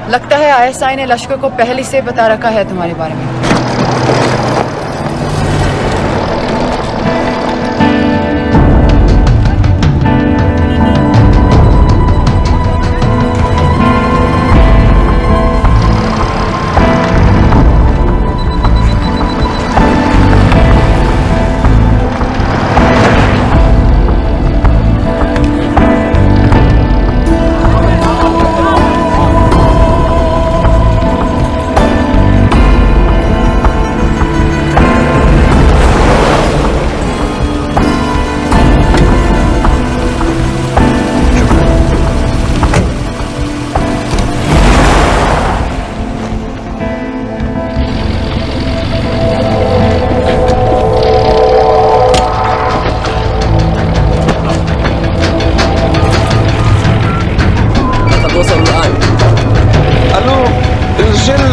लगता है आईएसआई ने लश्कर को पहले से बता रखा है तुम्हारे बारे में।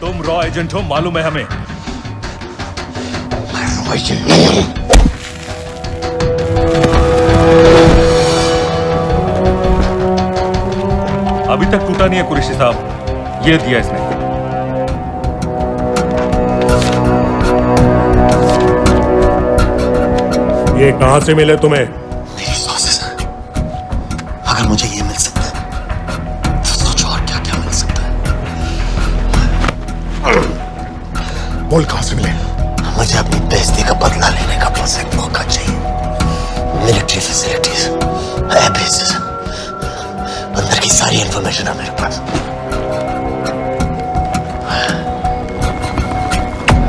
तुम रॉ एजेंट हो, मालूम है हमें। मैं रॉ एजेंट नहीं हूं। अभी तक टूटा नहीं है कुरैशी साहब, ये दिया इसने। ये कहां से मिले तुम्हें? मेरी सॉसेस। अगर मुझे ये मिल सकता है तो सोचो और क्या क्या मिल सकता है। बोल कहां से मिले? मुझे अपनी बेइज्जती का बदला लेने का बस एक मौका चाहिए। मिलिट्री फैसिलिटीज, एयर बेसेस, अंदर की सारी इंफॉर्मेशन है मेरे पास।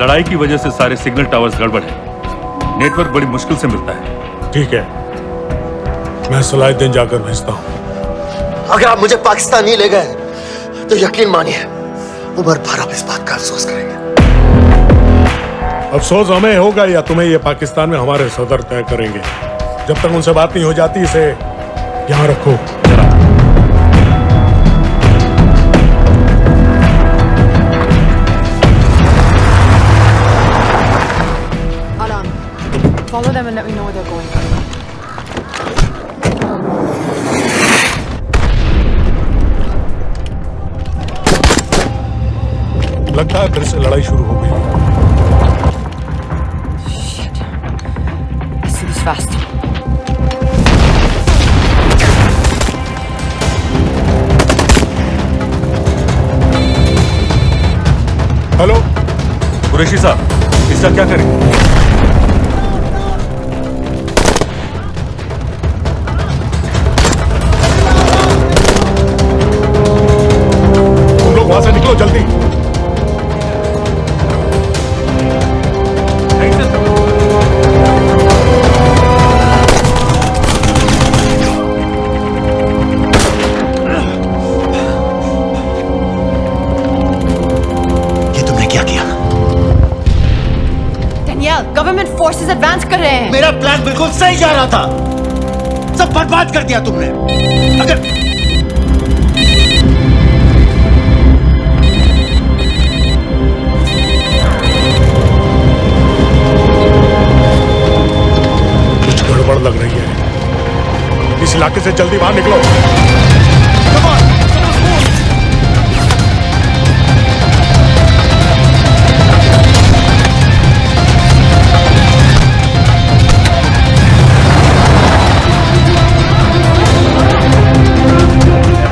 लड़ाई की वजह से सारे सिग्नल टावर्स गड़बड़ है, नेटवर्क बड़ी मुश्किल से मिलता है। ठीक है, मैं सलाहुद्दीन जाकर भेजता हूं। अगर आप मुझे पाकिस्तान नहीं ले गए तो यकीन मानिए उमर भर आप इस बात का अफसोस करेंगे। अफसोस हमें होगा या तुम्हें ये पाकिस्तान में हमारे सदर तय करेंगे। जब तक उनसे बात नहीं हो जाती इसे यहाँ रखो। Follow them and let me know where they're going. लगता है फिर से लड़ाई शुरू हो गई। Shit. Let's do this fast. Hello Qureshi साहब, इसका क्या करें? वहां से निकलो जल्दी। ये तुमने क्या किया? Danielle, गवर्नमेंट फोर्सेस एडवांस कर रहे हैं। मेरा प्लान बिल्कुल सही जा रहा था, सब बर्बाद कर दिया तुमने। अगर लग रही है, इस इलाके से जल्दी बाहर निकलो।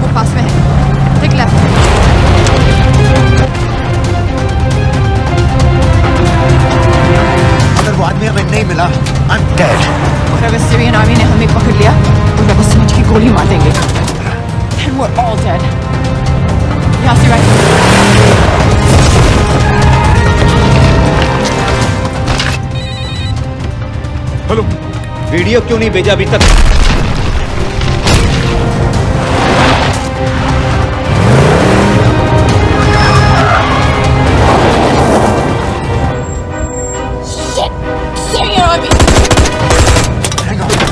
वो पास में है। Take left. अगर वो आदमी हमें नहीं मिला, I'm dead. और अगर सीरियन आर्मी ने हमें पकड़ लिया तो मैं बस समझ की गोली मार देंगे। And we're all dead. यहाँ से right. हेलो, वीडियो क्यों नहीं भेजा अभी तक? Syrian army. Hang on.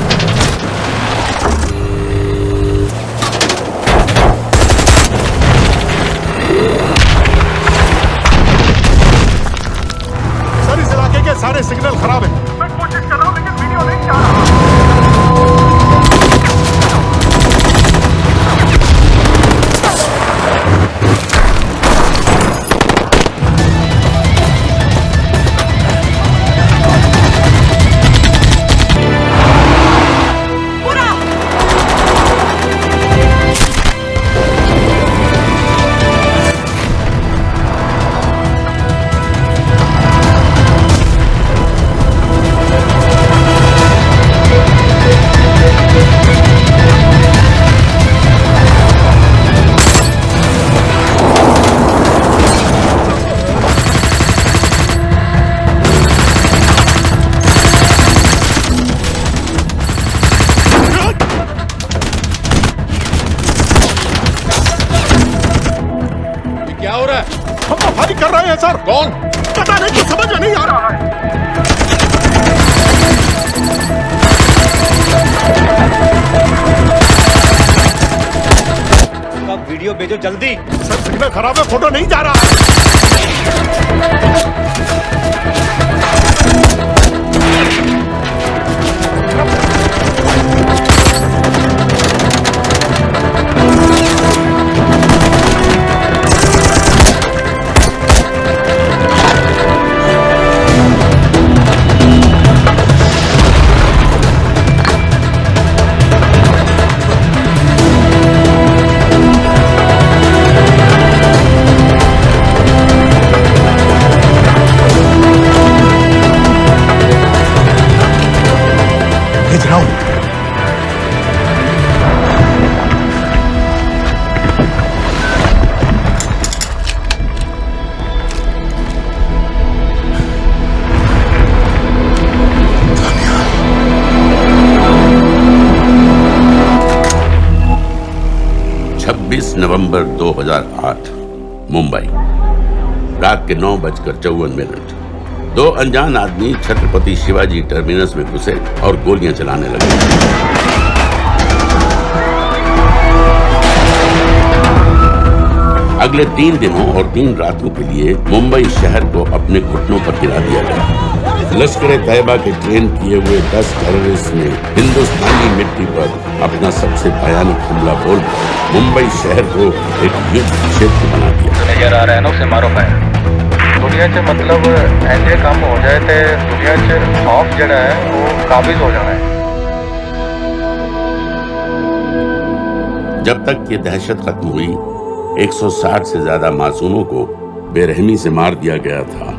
है सर। कौन? पता नहीं, कुछ समझ में नहीं आ रहा है। उसका वीडियो भेजो जल्दी। सर सिग्नल खराब है, फोटो नहीं जा रहा है। भेज रहा हूं। नवंबर 2008 मुंबई, रात के 9:54। दो अनजान आदमी छत्रपति शिवाजी टर्मिनस में घुसे और गोलियां चलाने लगे। अगले 3 दिनों और 3 रातों के लिए मुंबई शहर को अपने घुटनों पर गिरा दिया गया। लश्कर तैयबा के ट्रेन किए हुए 10 टेररिस्ट ने हिंदुस्तानी मिट्टी पर अपना सबसे भयानक हमला बोल मुंबई शहर को एक युद्ध क्षेत्र बना दिया। नजर आ रहा है ना, उसे मारो पाए दुनिया च मतलब ऐसे काम हो जाए थे, दुनिया च खौफ जड़ा है वो काबिज हो जाना है। जब तक ये दहशत खत्म हुई, 160 से ज्यादा मासूमों को बेरहमी से मार दिया गया था।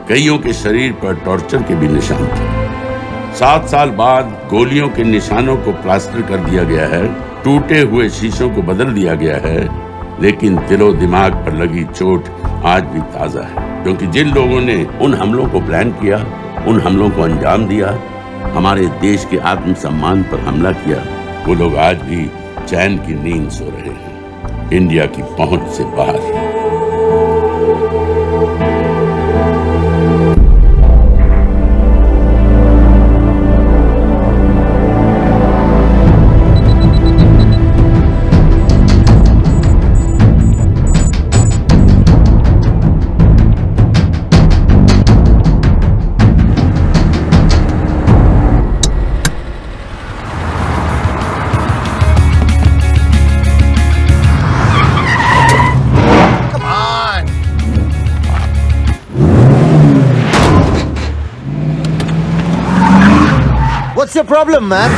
कईयों के शरीर पर टॉर्चर के भी निशान थे। 7 साल बाद गोलियों के निशानों को प्लास्टर कर दिया गया है, टूटे हुए शीशों को बदल दिया गया है, लेकिन दिलो दिमाग पर लगी चोट आज भी ताजा है। क्योंकि जिन लोगों ने उन हमलों को प्लान किया, उन हमलों को अंजाम दिया, हमारे देश के आत्मसम्मान पर हमला किया, वो लोग आज भी चैन की नींद सो रहे हैं, इंडिया की पहुंच से बाहर। What's your problem, man?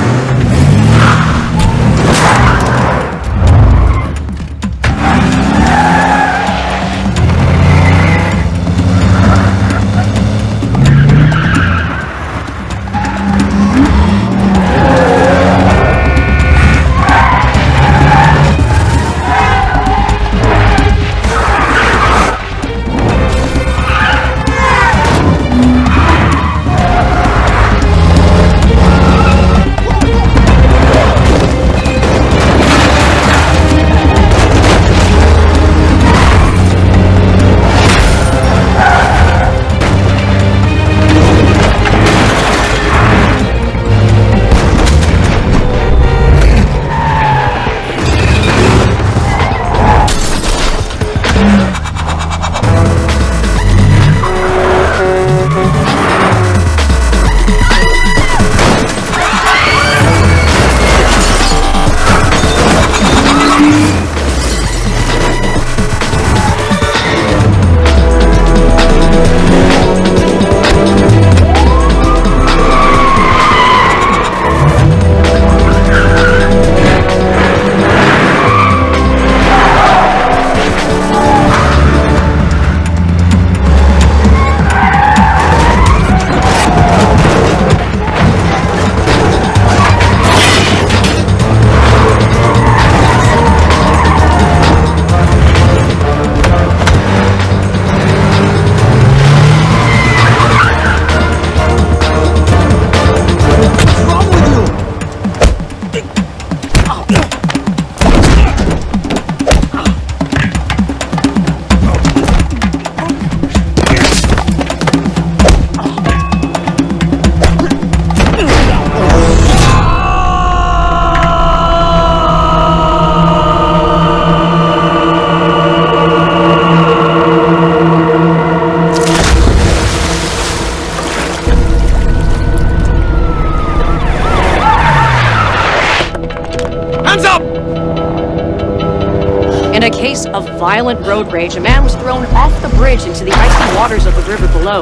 a case of violent road rage, a man was thrown off the bridge into the icy waters of the river below.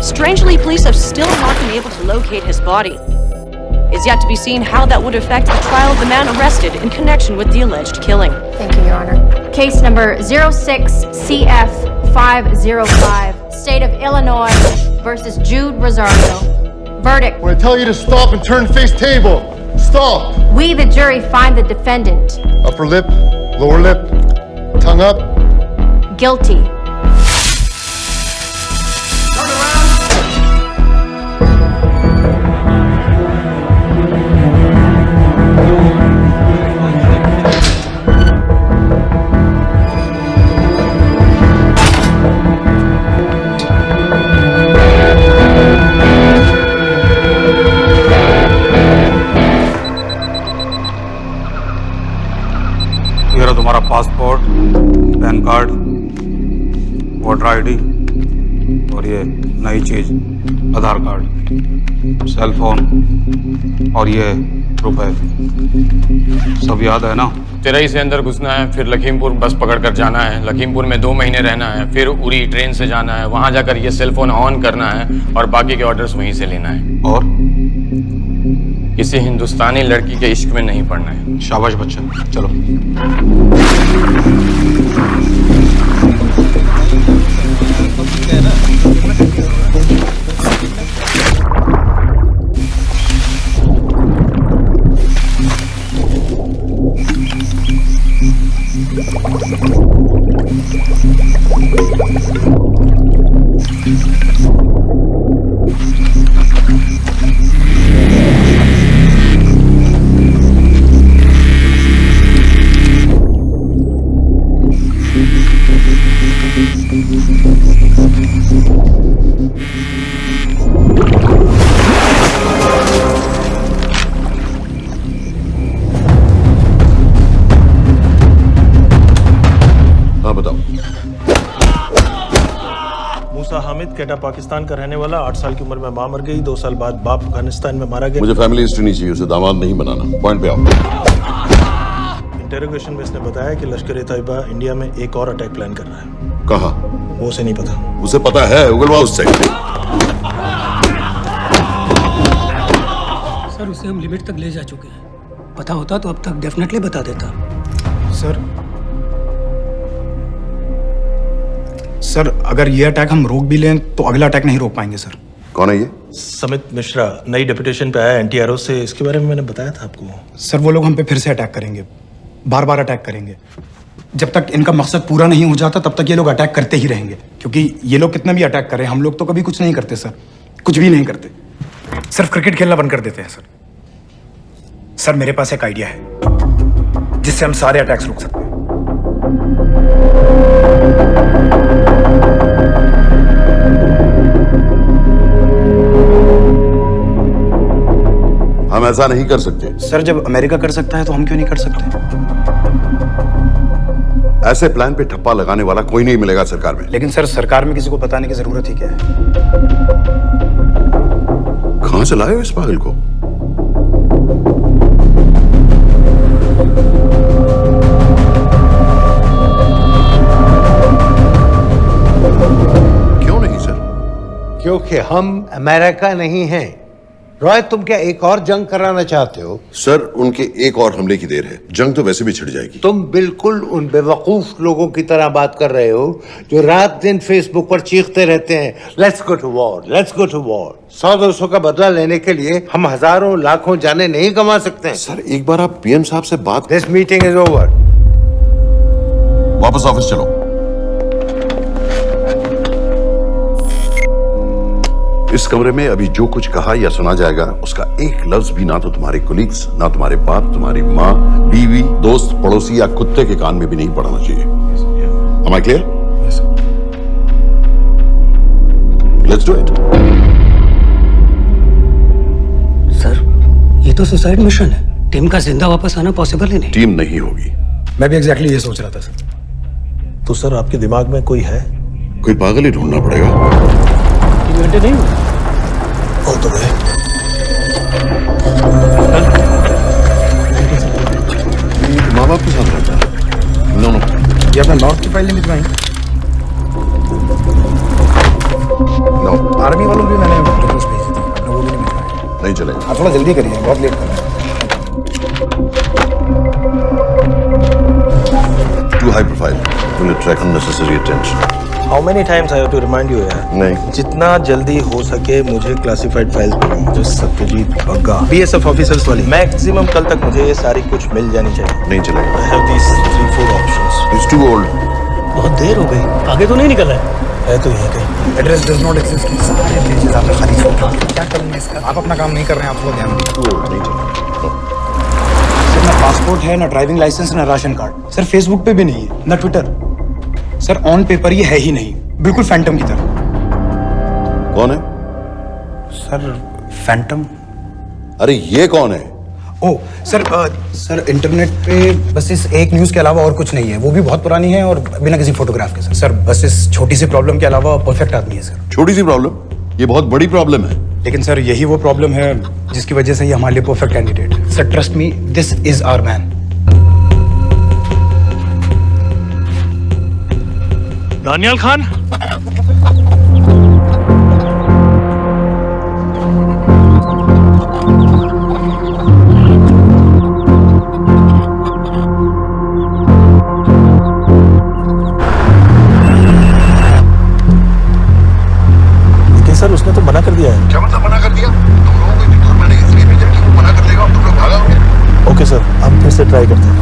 Strangely, police have still not been able to locate his body. It's yet to be seen how that would affect the trial of the man arrested in connection with the alleged killing. Thank you, Your Honor. Case number 06CF505, State of Illinois versus Jude Rosario. Verdict. When I tell you to stop and turn and face table, stop. We, the jury, find the defendant Upper lip, lower lip, tongue up. guilty. तुम्हारा passport, pan card, voter ID और ये नई चीज आधार card, cell phone और ये रुपए सब याद है ना? तिरई से अंदर घुसना है, फिर लखीमपुर बस पकड़कर जाना है, लखीमपुर में 2 महीने रहना है, फिर उरी ट्रेन से जाना है, वहां जाकर ये सेल फोन ऑन करना है और बाकी के ऑर्डर्स वहीं से लेना है। और किसी हिंदुस्तानी लड़की के इश्क में नहीं पड़ना है। शाबाश बच्चा, चलो। कैटा पाकिस्तान का रहने वाला, 8 साल की उम्र में मां मर गई, 2 साल बाद बाप अफगानिस्तान में मारा गया। मुझे फैमिली हिस्ट्री नहीं चाहिए, उसे दामाद नहीं बनाना। पॉइंट पे आओ। इंटेरोगेशन में इसने बताया कि लश्कर-ए-तैयबा इंडिया में एक और अटैक प्लान कर रहा है। कहाँ? वो उसे नहीं पता। उसे पता है, उगलवा उससे। सर उसे हम लिमिट तक ले जा चुके हैं। पता होता तो अब तक डेफिनेटली बता देता। सर अगर ये अटैक हम रोक भी लें तो अगला अटैक नहीं रोक पाएंगे सर। कौन है ये? समित मिश्रा, नई डेपुटेशन पे आया एंटी-एरो से। इसके बारे में मैंने बताया था आपको। सर वो लोग हम पे फिर से अटैक करेंगे, बार बार अटैक करेंगे। जब तक इनका मकसद पूरा नहीं हो जाता तब तक ये लोग अटैक करते ही रहेंगे, क्योंकि ये लोग कितना भी अटैक करें हम लोग तो कभी कुछ नहीं करते सर, कुछ भी नहीं करते। सिर्फ क्रिकेट खेलना बंद कर देते हैं सर। सर मेरे पास एक आइडिया है जिससे हम सारे अटैक्स रोक सकते हैं। हम ऐसा नहीं कर सकते। सर जब अमेरिका कर सकता है तो हम क्यों नहीं कर सकते? ऐसे प्लान पे ठप्पा लगाने वाला कोई नहीं मिलेगा सरकार में। लेकिन सर सरकार में किसी को बताने की जरूरत ही क्या है? कहां से लाए हो इस पागल को? क्यों नहीं सर? क्योंकि हम अमेरिका नहीं हैं। रॉय तुम क्या एक और जंग कराना चाहते हो? सर उनके एक और हमले की देर है, जंग तो वैसे भी छिड़ जाएगी। तुम बिल्कुल उन बेवकूफ लोगों की तरह बात कर रहे हो जो रात दिन फेसबुक पर चीखते रहते हैं let's go to war, let's go to war. 100-200 का बदला लेने के लिए हम हजारों लाखों जाने नहीं कमा सकते। सर एक बार आप पीएम साहब से बात। This meeting is over. वापस ऑफिस चलो। इस कमरे में अभी जो कुछ कहा या सुना जाएगा उसका एक लफ्ज भी ना तो तुम्हारे कोलीग्स, ना तुम्हारे बाप, तुम्हारी माँ, बीवी, दोस्त, पड़ोसी या कुत्ते के कान में भी नहीं पड़ना चाहिए। Am I clear? Yes, sir. Let's do it. Sir ये तो सुसाइड मिशन है, टीम का जिंदा वापस आना पॉसिबल ही नहीं। टीम नहीं होगी। मैं भी एग्जैक्टली ये सोच रहा था सर। तो सर आपके दिमाग में कोई है? कोई पागल ही ढूंढना पड़ेगा। 3 घंटे नहीं हुए। हो तो गए। माँ बाप के साथ रहता है। फाइल नहीं भिजवाई? नो। आर्मी वालों भी मैंने रिक्वेस्ट भेजी थी, आपने वो भी नहीं भिजवाई। नहीं चलेगा। आप थोड़ा जल्दी करिए, बहुत लेट कर रहे हैं। Too high profile. Will attract unnecessary attention. How many times I have to remind you यार? नहीं। जितना जल्दी हो सके मुझे क्लासिफाइड फाइल्स बनाओ, जो सत्यजीत बग्गा बीएसएफ ऑफिसर्स वाली। मैक्सिमम कल तक मुझे ये सारी कुछ मिल जानी चाहिए। नहीं चलेगा। I have these 3-4 options. It's too old. बहुत देर हो गई, आगे तो नहीं निकल रहा है तो यही कहीं। एड्रेस डज नॉट एग्जिस्ट, सारे पेजेस आपने खाली छोड़ दिए। क्या करूंगा इसका? आप अपना काम नहीं कर रहे हैं, आपको ध्यान दीजिए। Too old. नहीं चलेगा। सर ना पासपोर्ट है, ना ड्राइविंग लाइसेंस, ना राशन कार्ड। सर फेसबुक पे भी नहीं है, ना ट्विटर। सर ऑन पेपर ये है ही नहीं, बिल्कुल फैंटम की तरह। कौन है? Sir Phantom? अरे ये कौन है? ओ सर इंटरनेट पे बस इस एक न्यूज के अलावा और कुछ नहीं है, वो भी बहुत पुरानी है और बिना किसी फोटोग्राफ के। सर बस इस छोटी सी प्रॉब्लम के अलावा परफेक्ट आदमी है सर। छोटी सी प्रॉब्लम? ये बहुत बड़ी प्रॉब्लम है। लेकिन सर यही वो प्रॉब्लम है जिसकी वजह से ये हमारे लिए परफेक्ट कैंडिडेट है। Sir trust me, this is our man. Daniyal Khan, लेकिन सर उसने तो मना कर दिया है। क्या मतलब मना कर दिया? तुम लोगों को इतनी दूर मैंने इसलिए भेजा कि वो मना कर देगा और तुम लोग भागोगे। ओके सर, हम फिर से ट्राई करते हैं,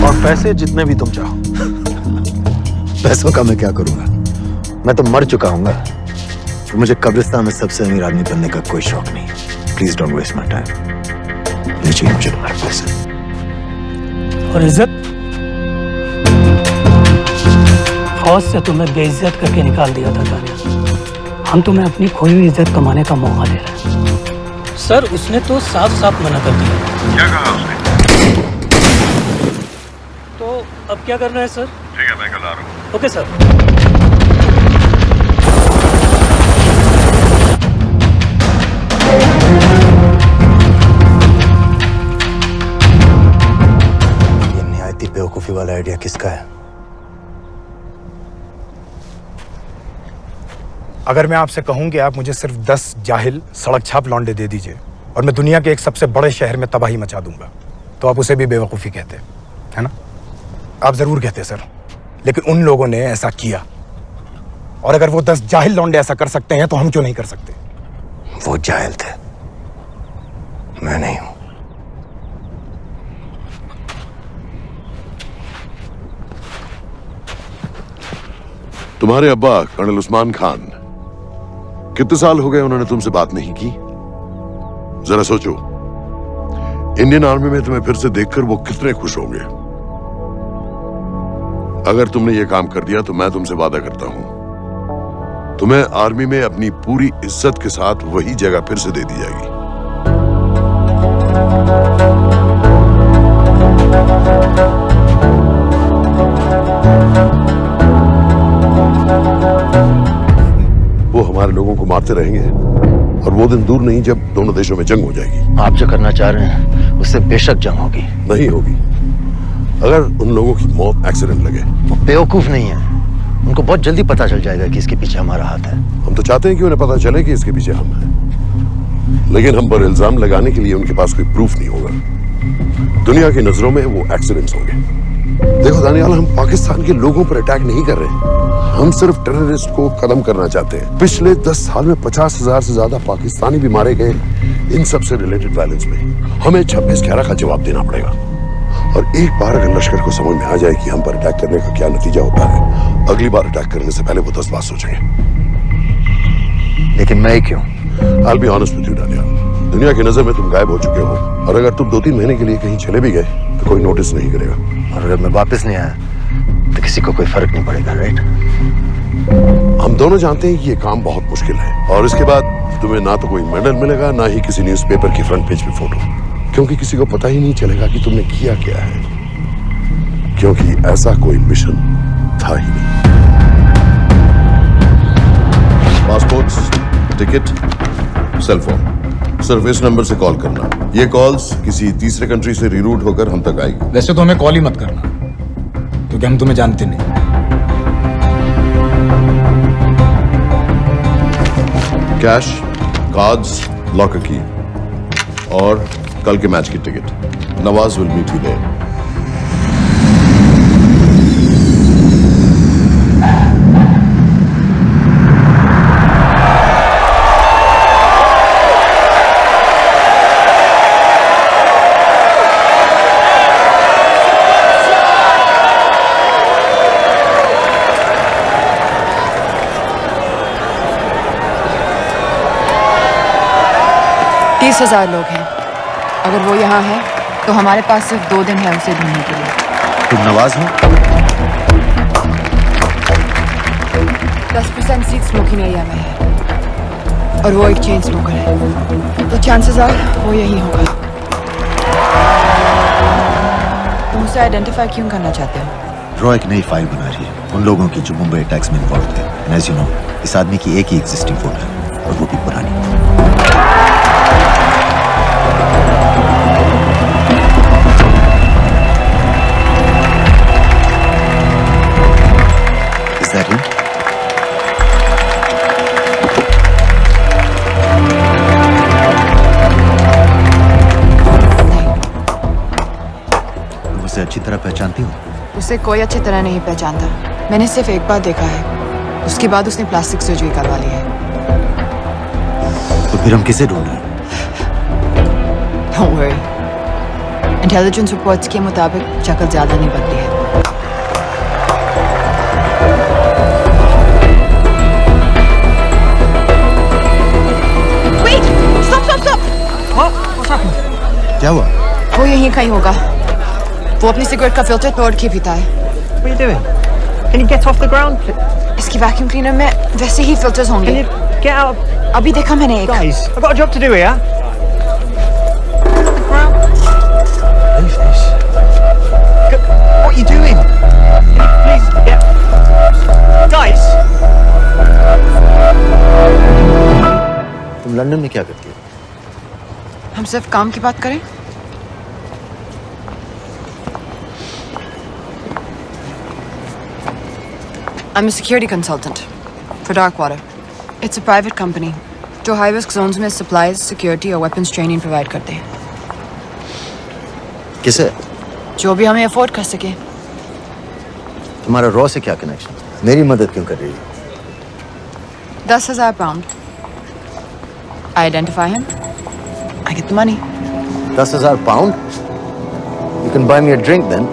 और पैसे जितने भी तुम चाहो। पैसों का मैं क्या करूंगा? मैं तो मर चुका हूंगा। तो मुझे कब्रिस्तान में सबसे अमीर आदमी बनने का कोई शौक नहीं। Please don't waste my time. नहीं चाहिए मुझे तुम्हारे पैसे। और इज्जत? फौज से तुम्हें बेइज्जत करके निकाल दिया था दानिया। हम तुम्हें अपनी खोई हुई इज्जत कमाने का मौका दे रहे हैं। सर उसने तो साफ साफ मना कर दिया। क्या कहा उसने? तो अब क्या करना है सर? ठीक है, मैं कल आ रहा हूँ। Okay sir. ये निहायती बेवकूफी वाला आइडिया किसका है? अगर मैं आपसे कहूं कि आप मुझे सिर्फ 10 जाहिल सड़क छाप लौंडे दे दीजिए और मैं दुनिया के एक सबसे बड़े शहर में तबाही मचा दूंगा, तो आप उसे भी बेवकूफ़ी कहते, है ना? आप जरूर कहते सर, लेकिन उन लोगों ने ऐसा किया, और अगर वो 10 जाहिल लौंडे ऐसा कर सकते हैं तो हम क्यों नहीं कर सकते? वो जाहिल थे, मैं नहीं हूं। तुम्हारे अब्बा कर्नल उस्मान खान, कितने साल हो गए उन्होंने तुमसे बात नहीं की? जरा सोचो, इंडियन आर्मी में तुम्हें फिर से देखकर वो कितने खुश होंगे। अगर तुमने ये काम कर दिया तो मैं तुमसे वादा करता हूं, तुम्हें आर्मी में अपनी पूरी इज्जत के साथ वही जगह फिर से दे दी जाएगी। वो हमारे लोगों को मारते रहेंगे और वो दिन दूर नहीं जब दोनों देशों में जंग हो जाएगी। आप जो करना चाह रहे हैं उससे बेशक जंग होगी। नहीं होगी। अगर उन लोगों की मौत एक्सीडेंट लगे। वो बेवकूफ नहीं है, उनको बहुत जल्दी पता चल जाएगा कि इसके पीछे हमारा हाथ है। हम तो चाहते हैं कि उन्हें पता चले कि इसके पीछे हम हैं, लेकिन हम पर इल्जाम लगाने के लिए उनके पास कोई प्रूफ नहीं होगा। दुनिया की नजरों में वो एक्सीडेंट्स होंगे। देखो दानियाल, हम पाकिस्तान के लोगों पर अटैक नहीं कर रहे, हम सिर्फ टेररिस्ट को खत्म करना चाहते हैं। पिछले 10 साल में 50,000 से ज्यादा पाकिस्तानी भी मारे गए इन सब से रिलेटेड वायलेंस में। हमें 26/11 का जवाब देना पड़ेगा, और एक बार अगर लश्कर को समझ में आ जाए कि हम पर अटैक करने का क्या नतीजा होता है, अगली बार अटैक करने से पहले वो 10 बार सोचेंगे। लेकिन मैं क्यों? I'll be honest with you, Daniyal, दुनिया की नजर में तुम गायब हो चुके हो, और अगर तुम 2-3 महीने के लिए कहीं चले भी गए तो कोई नोटिस नहीं करेगा। और अगर मैं वापस नहीं आया तो किसी को कोई फर्क नहीं पड़ेगा, राइट? हम दोनों जानते हैं कि ये काम बहुत मुश्किल है, और इसके बाद तुम्हें ना तो कोई मेडल मिलेगा, ना ही किसी न्यूज़पेपर की फ्रंट पेज पे फोटो, क्योंकि किसी को पता ही नहीं चलेगा कि तुमने किया क्या है, क्योंकि ऐसा कोई मिशन था ही नहीं। पासपोर्ट, टिकट, सेल फोन, सिर्फ इस नंबर से कॉल करना। ये कॉल्स किसी तीसरे कंट्री से रीरूट होकर हम तक आएगी। वैसे तो हमें कॉल ही मत करना, क्योंकि हम तुम्हें जानते नहीं। कैश, कार्ड्स, लॉकर की और कल के मैच की टिकट। Nawaz will meet you there. तीस 30,000 लोग हैं। अगर वो यहाँ है तो हमारे पास सिर्फ 2 दिन है उसे ढूंढने के लिए। तुम नवाज हो? 10% सीट स्मोकिंग एरिया में है और वो एक चेन स्मोकर है, तो चांसेस आर वो यही होगा। तुम उसे आइडेंटिफाई क्यों करना चाहते हो? रॉ एक नई फाइल बना रही है उन लोगों की जो मुंबई अटैक्स में इन्वॉल्व थे। एंड एज यू नो, इस आदमी की एक ही एग्जिस्टिंग फोन है और वो भी पुरानी। Is that him? तुम उसे अच्छी तरह पहचानती हो? उसे कोई अच्छी तरह नहीं पहचानता। मैंने सिर्फ एक बार देखा है, उसके बाद उसने प्लास्टिक सर्जरी करवा ली है। तो फिर हम किसे ढूंढ रहे हैं? Don't worry. इंटेलिजेंस रिपोर्ट्स के मुताबिक शक्ल ज्यादा नहीं बदली है। Wait! Stop! Stop! Stop! What's happened? क्या हुआ? वो यहीं कहीं होगा। वो अपनी सिगरेट का फिल्टर तोड़ के पीता है। What are you doing? Can you get off the ground? इसकी वैक्यूम क्लीनर में वैसे ही फिल्टर्स होंगे। Can you get out? अभी देखा मैंने एक। Guys, I've got a job to do here. Leave this. What are you doing? Can you please get... Guys! तुम London में क्या करती हो? हम सिर्फ काम की बात करें? I'm a security consultant for Darkwater. It's a private company जो high risk zones में supplies, security और weapons training provide करते हैं। किसे? जो भी हमें अफोर्ड कर सके। तुम्हारा रॉ से क्या कनेक्शन? मेरी मदद क्यों कर रही है? 10,000 pound. I identify him. I get the money. 10,000 pound? You can buy me a drink then.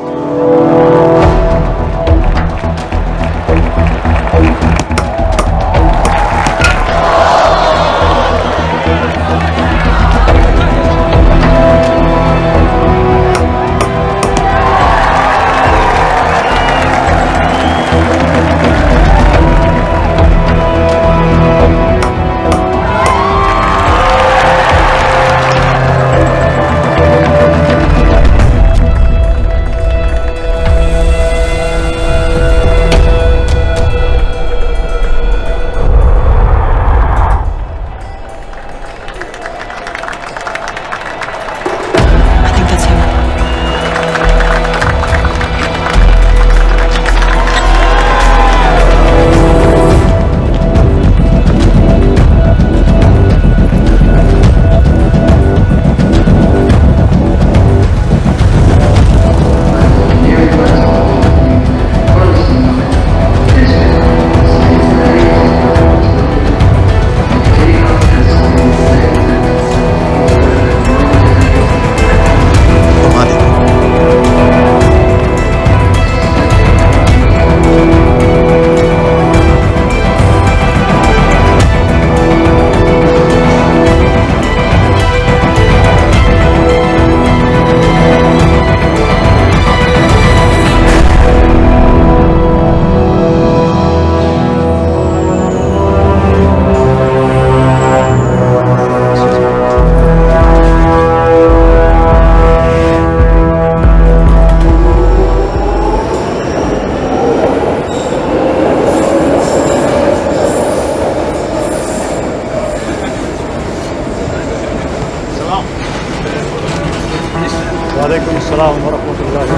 वालेकुम अस्सलाम वरहमतुल्लाहि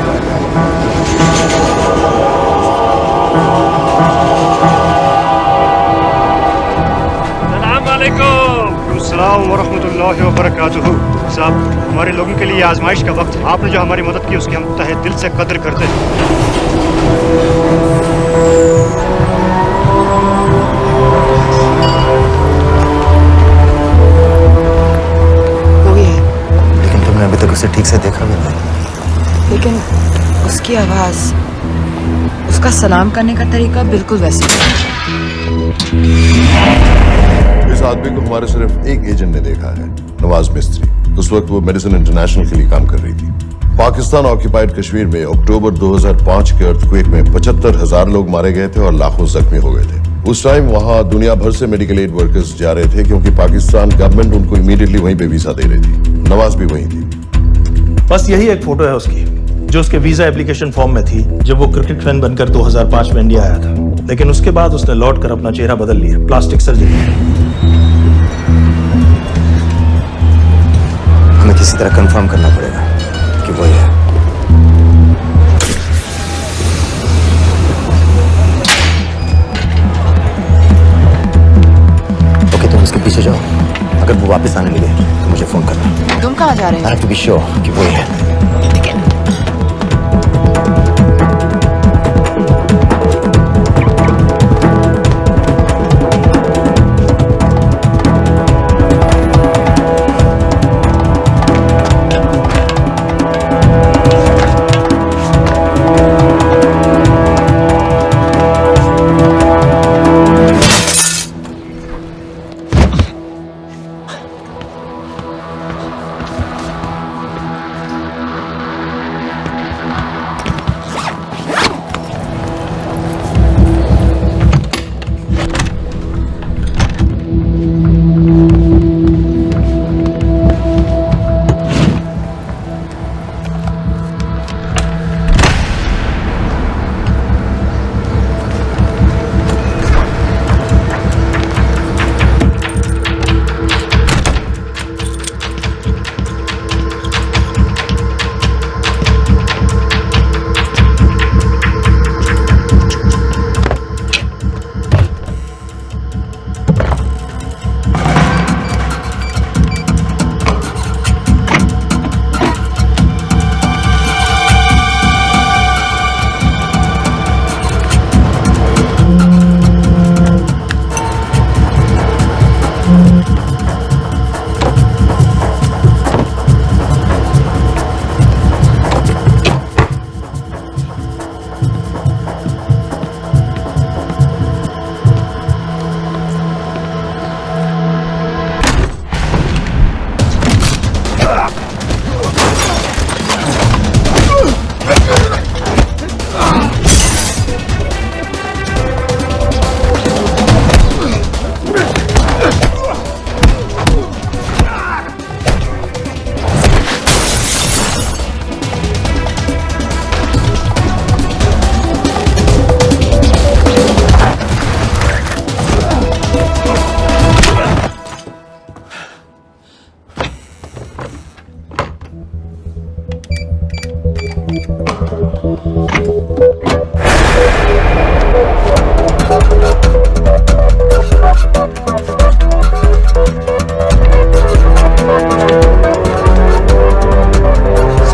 अस्सलाम वरहमतुल्लाहि वबरकातुहू। साहब, हमारे लोगों के लिए आजमाइश का वक्त है। आपने जो हमारी मदद की उसकी हम तहे दिल से कदर करते हैं। लेकिन तुमने अभी तक उसे ठीक से देखा भी नहीं। लेकिन उसकी आवाज, उसका सलाम करने का तरीका बिल्कुल वैसे ही। इस आदमी को हमारे सिर्फ एक एजेंट ने देखा है, नवाज मिस्त्री। उस वक्त वो मेडिसिन इंटरनेशनल के लिए काम कर रही थी। पाकिस्तान ऑक्यूपाइड कश्मीर में अक्टूबर 2005 के अर्थक्वेक में 75,000 लोग मारे गए थे और लाखों जख्मी हो गए थे। उस टाइम वहां दुनिया भर से मेडिकल एड वर्कर्स जा रहे थे क्योंकि पाकिस्तान गवर्नमेंट उनको इमीडिएटली वहीं पे वीजा दे रही थी। नवाज भी वहीं थी। बस यही एक फोटो है उसकी, जो उसके वीजा एप्लीकेशन फॉर्म में थी जब वो क्रिकेट फैन बनकर 2005 में इंडिया आया था। लेकिन उसके बाद उसने लौट कर अपना चेहरा बदल लिया, प्लास्टिक सर्जरी। हमें किसी तरह कंफर्म करना पड़ेगा कि वो है। ओके, तुम उसके पीछे जाओ। अगर वो वापस आने लगे तो मुझे फोन करना। तुम कहाँ जा रहे हो? I have to be sure कि वो है।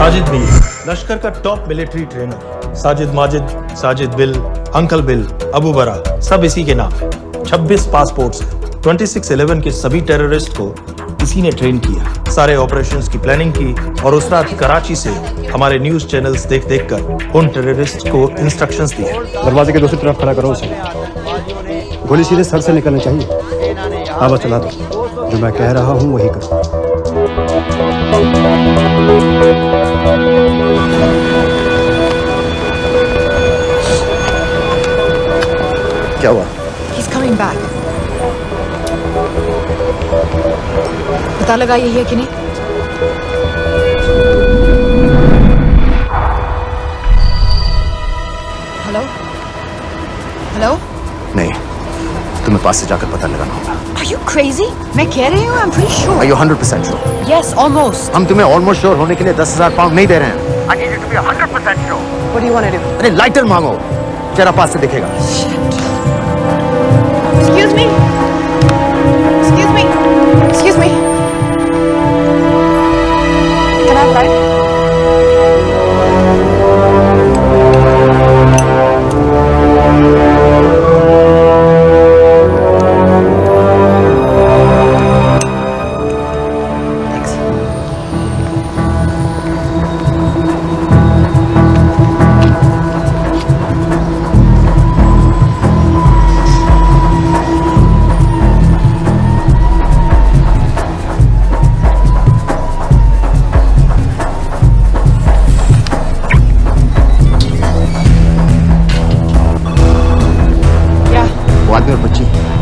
साजिद बिल, लश्कर का top military trainer. Sajid Majid, Sajid bill, uncle bill, Abu बरा, सब इसी के नाम है। 26 पासपोर्ट्स हैं। 26/11 के सभी टेररिस्ट को इसी ने ट्रेन किया। सारे ऑपरेशंस की प्लानिंग की और उस रात कराची से हमारे न्यूज चैनल्स देख देख कर उन टेररिस्ट को इंस्ट्रक्शंस दिए। दरवाजे के दूसरी तरफ खड़ा करो उसे। गोली सीधे सर से निकलनी चाहिए। हाँ, बस चला दो। जो मैं कह रहा हूँ वही करो। क्या हुआ? He's coming back. पता लगा यही है कि नहीं? हेलो? हेलो? नहीं, तुम्हें पास से जाकर पता लगाना होगा। Are you crazy? मैं कह रही हूँ, I'm pretty sure. Are you 100% sure? Yes, almost. हम तुम्हें almost sure होने के लिए 10,000 पाउंड नहीं दे रहे हैं. I need you to be 100% sure. What do you want to do? अरे लाइटर मांगो, चेहरा पास से दिखेगा. Excuse me. Excuse me. Excuse me. Can I have light?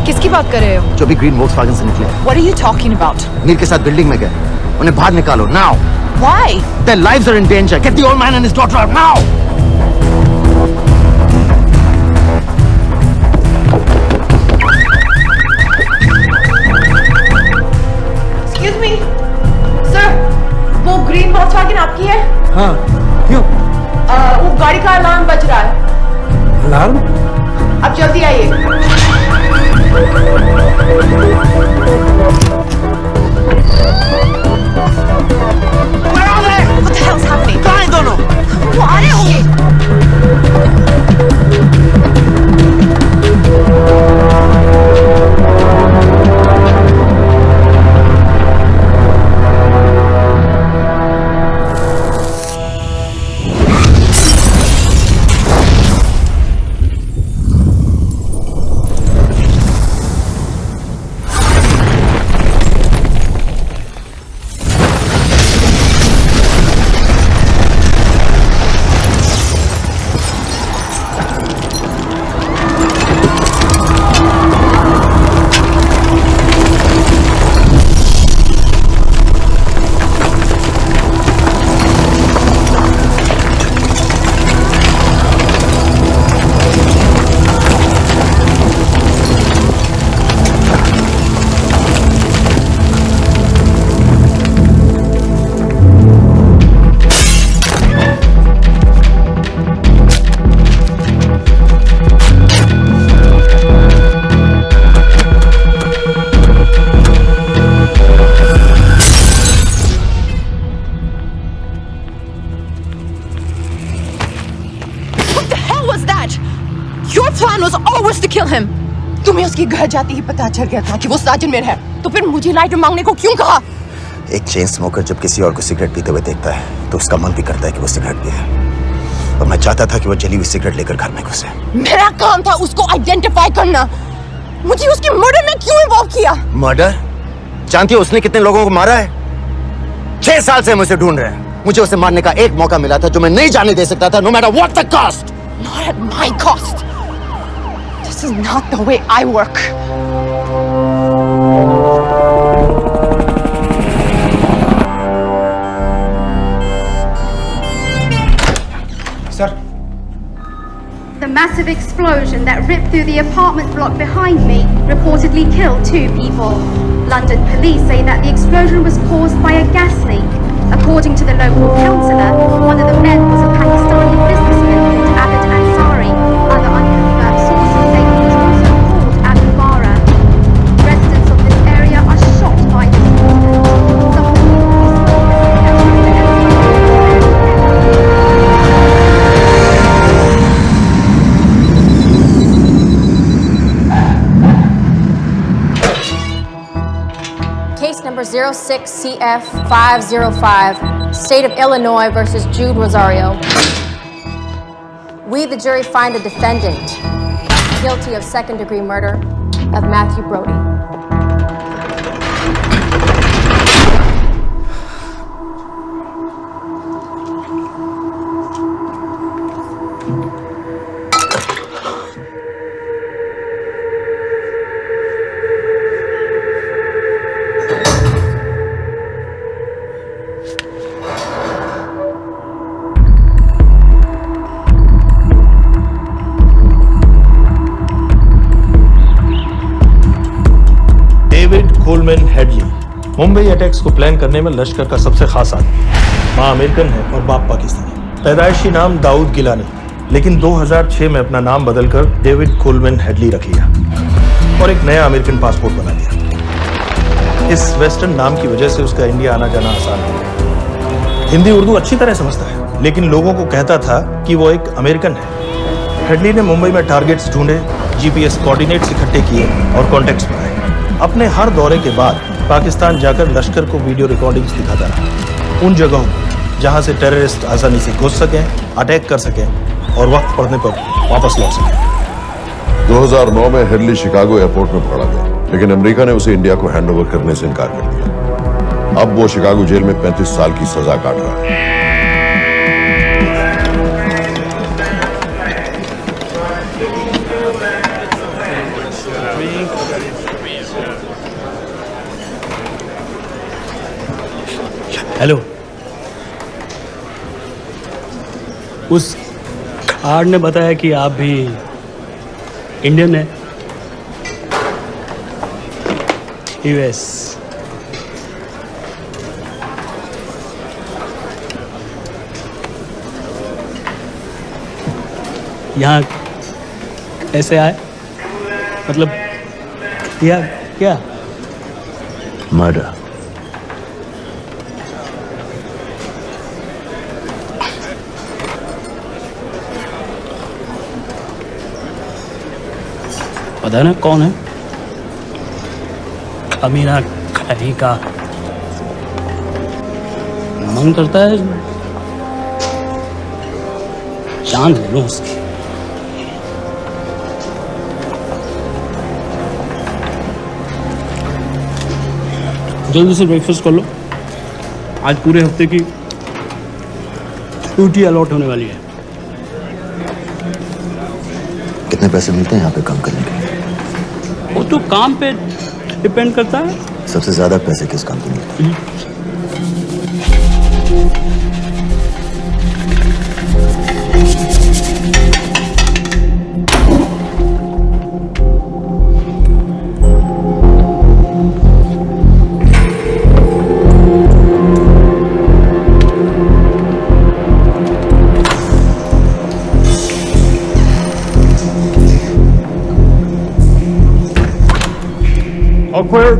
किसकी बात कर रहे हो? जो भी ग्रीन वोक्सवैगन से निकले. What are you talking about? नील के साथ बिल्डिंग में गए. उन्हें बाहर निकालो now. Why? Their lives are in danger. Get the old man and his daughter out now. Excuse me, sir. वो ग्रीन वोक्सवैगन आपकी है? हाँ. क्यों? वो गाड़ी का अलार्म बज रहा है. अलार्म? अब जल्दी आइए. What the hell's happening? कहाँ हैं दोनों? वो आ रहे होंगे. तुम्हें उसके घर जाते ही पता चल गया था कि वो साजन में है, तो फिर मुझे लाइटर मांगने को क्यों कहा? एक चेन स्मोकर जब किसी और को सिगरेट पीते हुए देखता है तो उसका मन भी करता है कि वो सिगरेट पिए, और मैं चाहता था कि वो जली हुई सिगरेट लेकर घर में घुसे. मेरा काम था उसको आइडेंटिफाई करना. मुझे उसके मर्डर में क्यों इन्वॉल्व किया? मर्डर? जानती हो उसने कितने लोगों को मारा है? 6 साल से हम उसे ढूंढ रहे हैं. मुझे उसे मारने का एक मौका मिला था जो मैं नहीं जाने दे सकता था, no matter what the cost. Not at my cost. This is not the way I work. Sir. The massive explosion that ripped through the apartment block behind me reportedly killed 2 people. London police say that the explosion was caused by a gas leak. According to the local councillor, one of the men was a Pakistani businessman called Abid Ansari. Other unconfirmed sources say he was also called Abu Bara. Residents of this area are shocked by this incident. Some of the people Case number 06CF505, State of Illinois versus Jude Rosario. We, the jury, find the defendant guilty of second-degree murder of Matthew Brody. Mumbai attacks को plan करने में लश्कर का सबसे खास आदमी, माँ American है और बाप पाकिस्तानी। पैदाइशी नाम दाऊद गिलानी, लेकिन 2006 में अपना नाम बदलकर डेविड कोलमैन हेडली रख लिया और एक नया अमेरिकन पासपोर्ट बना लिया। इस वेस्टर्न नाम की वजह से उसका इंडिया आना जाना आसान हो गया। हिंदी उर्दू अच्छी तरह समझता है, लेकिन लोगों को कहता था कि वो एक अमेरिकन है। हेडली ने मुंबई में टारगेट्स ढूंढे, जीपीएस कोऑर्डिनेट्स इकट्ठे किए और कॉन्टेक्ट्स बनाए। अपने हर दौरे के बाद पाकिस्तान जाकर लश्कर को वीडियो रिकॉर्डिंग्स दिखाता रहा, उन जगहों जहां से टेररिस्ट आसानी से घुस सकें, अटैक कर सकें और वक्त पड़ने पर वापस लौट सकें। 2009 में हेडली शिकागो एयरपोर्ट में पकड़ा गया, लेकिन अमेरिका ने उसे इंडिया को हैंडओवर करने से इनकार कर दिया। अब वो शिकागो जेल में 35 साल की सजा काट रहा है। हेलो, उस कार्ड ने बताया कि आप भी इंडियन है। यूएस। यहाँ ऐसे आए, मतलब क्या क्या? मर्डर। पता ना कौन है? अमीना कहीं का। मन करता है जान ले लो उसकी। जल्दी से ब्रेकफास्ट कर लो, आज पूरे हफ्ते की ड्यूटी अलॉट होने वाली है। कितने पैसे मिलते हैं यहाँ पे काम करने के लिए? वो तो काम पे डिपेंड करता है। सबसे ज्यादा पैसे किस काम पे मिलते हैं? Awkward.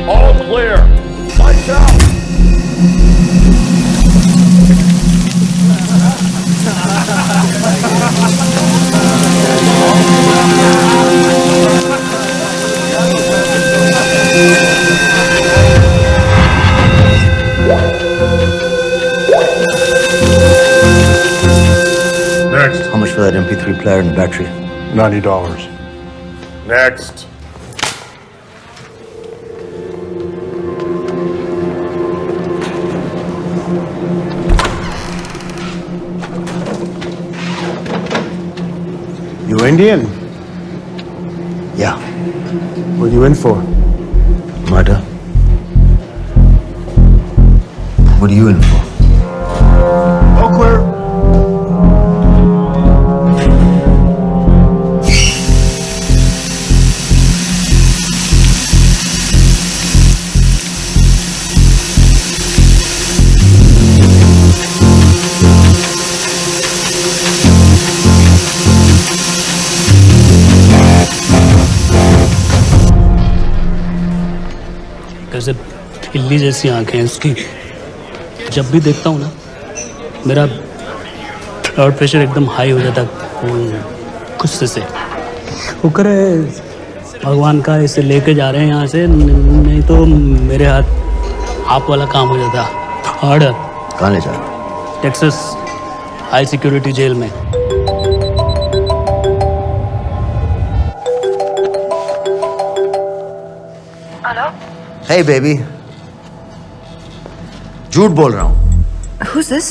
All clear. Lights out. Next. How much for that MP3 player and battery? $90. Next. You Indian? Yeah. What you in for? Murder. What are you in for? All clear. कैसे बिल्ली जैसी आंखें हैं उसकी। जब भी देखता हूँ ना, मेरा ब्लड प्रेशर एकदम हाई हो जाता गुस्से से। शुक्र है भगवान का इसे लेके जा रहे हैं यहाँ से, नहीं तो मेरे हाथ आप वाला काम हो जाता। हार्ड। कहाँ ले जा रहे हो? टेक्सास हाई सिक्योरिटी जेल में। Hey baby, झूठ बोल रहा हूँ। Who's this?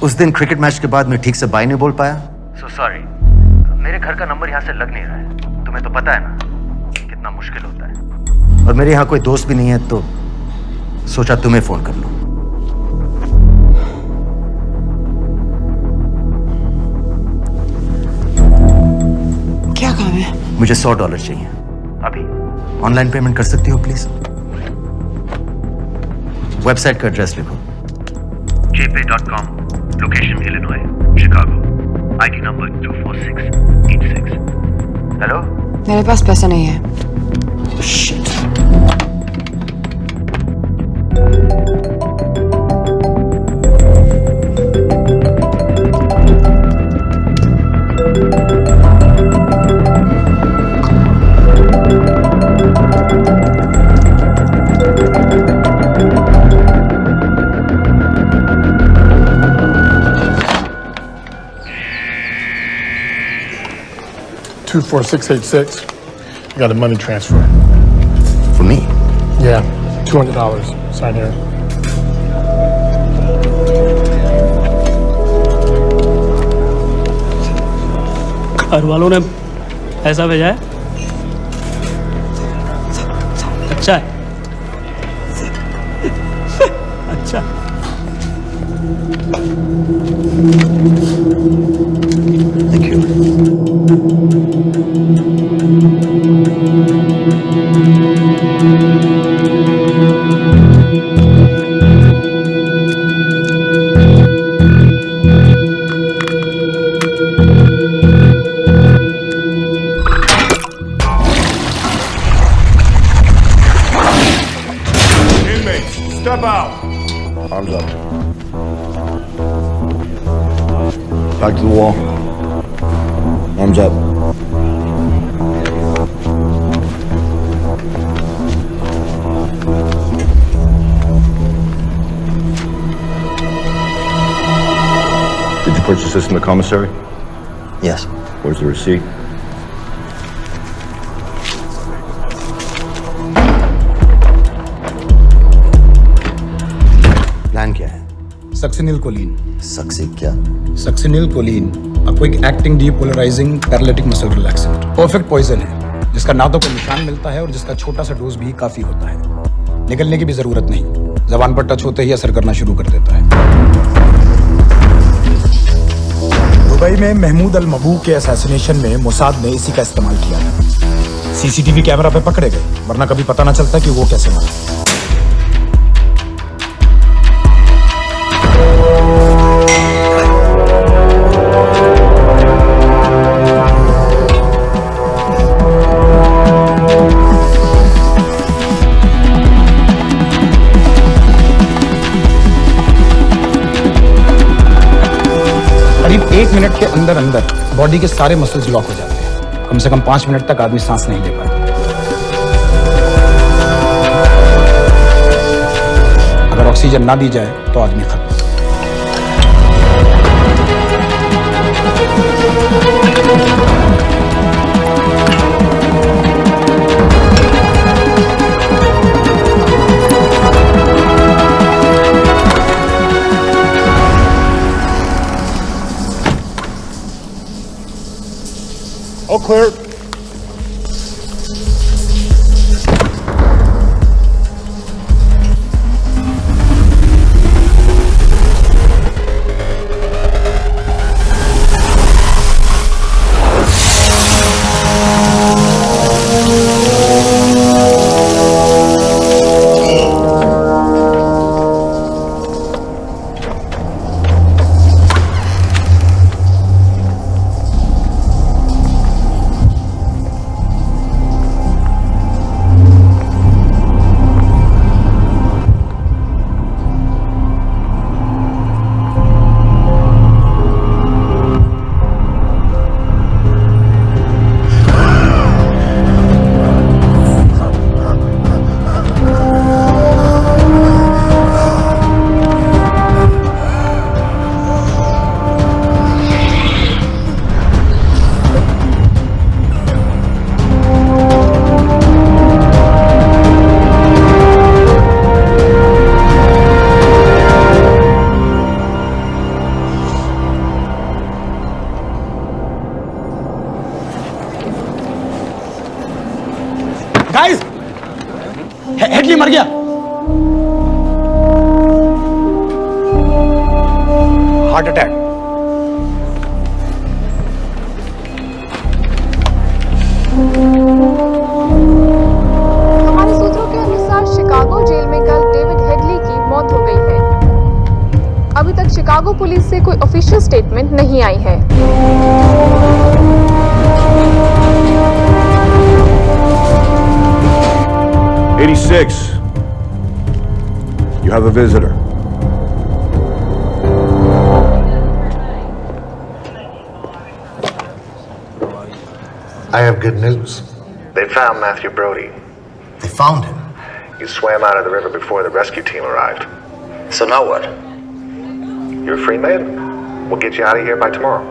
उस दिन क्रिकेट मैच के बाद मैं ठीक से बाय नहीं बोल पाया। So sorry. मेरे घर का नंबर यहाँ से लग नहीं रहा है। तुम्हें तो पता है ना कितना मुश्किल होता है। और मेरे यहाँ कोई दोस्त भी नहीं है तो सोचा तुम्हें फोन कर लूं। क्या काम है? मुझे $100 चाहिए अभी। ऑनलाइन पेमेंट कर सकती हो प्लीज? वेबसाइट का एड्रेस लिखो। jpay.com, location Illinois, Chicago, ID number 24686। Hello? मेरे पास पैसा नहीं है। Shit. $24686. You got a money transfer. For me? Yeah, $200. Sign here. घर वालों ने पैसा भेजा है? अच्छा है। अच्छा। Thank you. Inmates, step out. Arms up. Back to the wall. Arms up. Did you purchase this in the commissary? Yes. Where's the receipt? Plan क्या है? Succinylcholine. सक्सी क्या? Succinylcholine, a quick acting depolarizing paralytic muscle relaxant। Perfect poison है जिसका ना तो कोई निशान मिलता है और जिसका छोटा सा डोज भी काफी होता है। निकलने की भी जरूरत नहीं, जबान पर टच होते ही असर करना शुरू कर देता है। दुबई में महमूद अल मबूक के असैसिनेशन में मोसाद ने इसी का इस्तेमाल किया है। सीसीटीवी कैमरा पे पकड़े गए, वरना कभी पता ना चलता कि वो कैसे मरा। करीब 1 मिनट के अंदर अंदर बॉडी के सारे मसल्स लॉक हो जाते हैं। कम से कम 5 मिनट तक आदमी सांस नहीं ले पाता। अगर ऑक्सीजन ना दी जाए तो आदमी खत्म। All clear. गाइस, हेडली मर गया। Heart attack. हमारे सूत्रों के अनुसार शिकागो जेल में कल डेविड हेडली की मौत हो गई है। अभी तक शिकागो पुलिस से कोई ऑफिशियल स्टेटमेंट नहीं आई है। You have a visitor. I have good news. They found Matthew Brody. They found him. He swam out of the river before the rescue team arrived. So now what? You're a free man. We'll get you out of here by tomorrow.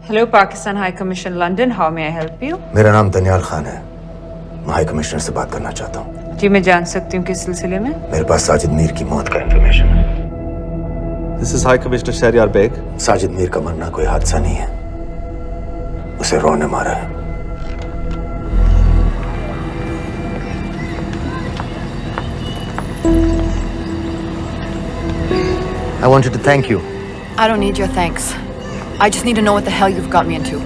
Hello, Pakistan High Commission, London. How may I help you? मेरा नाम दनियाल खान है। मैं high commissioner से बात करना चाहता हूँ। जी, मैं जान सकती हूँ किस सिलसिले में? मेरे पास साजिद मीर की मौत का इंफॉर्मेशन है। This is High Commissioner Shahryar Beg. Sajid Mir का मरना कोई हादसा नहीं है, उसे रो ने मारा है। I wanted to thank you. I don't need your thanks. I just need to know what the hell you've got me into.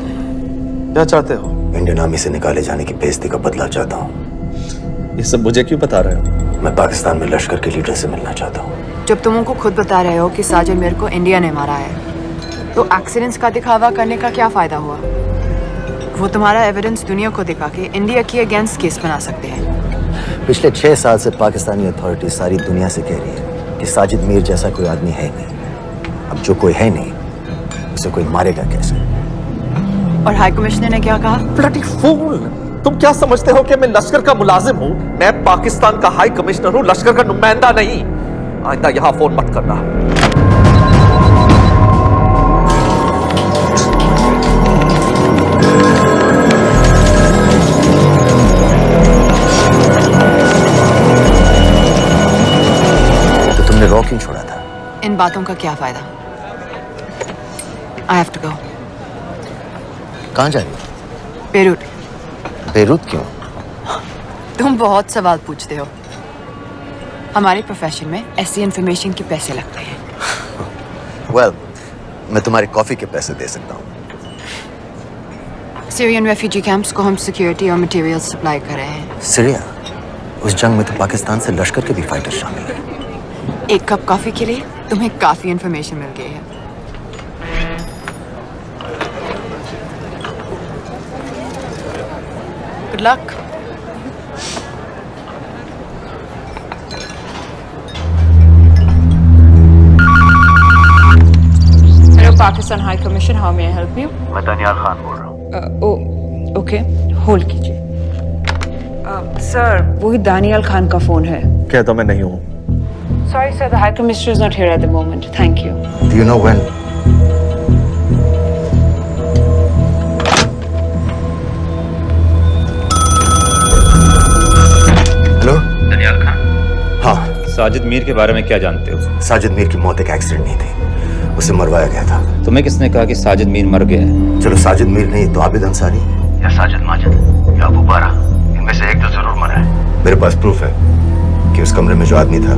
क्या चाहते हो? इंडियन आर्मी से निकाले जाने की बेइज्जती का बदला चाहता हूँ। ये सब मुझे क्यों बता रहे हो? मैं पाकिस्तान में लश्कर के लीडर से मिलना चाहता हूँ। जब तुम उनको खुद बता रहे हो कि साजिद मीर को इंडिया ने मारा है, तो एक्सीडेंट्स का दिखावा करने का क्या फायदा हुआ? वो तुम्हारा एविडेंस दुनिया को दिखा के इंडिया की अगेंस्ट केस बना सकते हैं। पिछले 6 साल से पाकिस्तानी अथॉरिटी सारी दुनिया से कह रही है कि साजिद मीर जैसा कोई आदमी है नहीं। अब जो कोई है नहीं, उसे कोई मारेगा कैसे? और हाई कमिश्नर ने क्या कहा? Bloody fool! तुम क्या समझते हो कि मैं लश्कर का मुलाजिम हूँ? मैं पाकिस्तान का हाई कमिश्नर हूँ, लश्कर का नुमाइंदा नहीं। आइंदा यहाँ फोन मत करना। तो तुमने रॉ क्यों छोड़ा था? इन बातों का क्या फायदा? I have to go. कहाँ जा रही हो? बेरूट। बेरूत क्यों? तुम बहुत सवाल पूछते हो। हमारे प्रोफेशन में ऐसी इन्फॉर्मेशन के पैसे लगते हैं। Well, मैं तुम्हारी कॉफी के पैसे दे सकता हूँ। सीरियन रेफ्यूजी कैंप्स को हम सिक्योरिटी और मटेरियल सप्लाई कर रहे हैं। सीरिया? उस जंग में तो पाकिस्तान से लश्कर के भी फाइटर शामिल हैं। एक कप कॉफी के लिए तुम्हें काफी इन्फॉर्मेशन मिल गई है। Good luck. Hello, Pakistan High Commission. How may I help you? मैं दनियाल खान बोल रहा हूँ। Oh, okay. Hold कीजिए। Sir, वही दानियाल खान का फोन है। कहता मैं नहीं हूँ। Sorry, sir. The High Commissioner is not here at the moment. Thank you. Do you know when? Hello? Daniyal Khan. हाँ। साजिद मीर के बारे में क्या जानते हो? साजिद मीर की मौत एक एक्सीडेंट नहीं थी, उसे मरवाया गया था। तुम्हें किसने कहा कि साजिद मीर मर गया है? चलो साजिद मीर नहीं तो आबिद अंसारी या साजिद माजिद या अबू बारा, इनमें से एक तो जरूर मरा है। मेरे पास प्रूफ है कि उस कमरे में जो आदमी था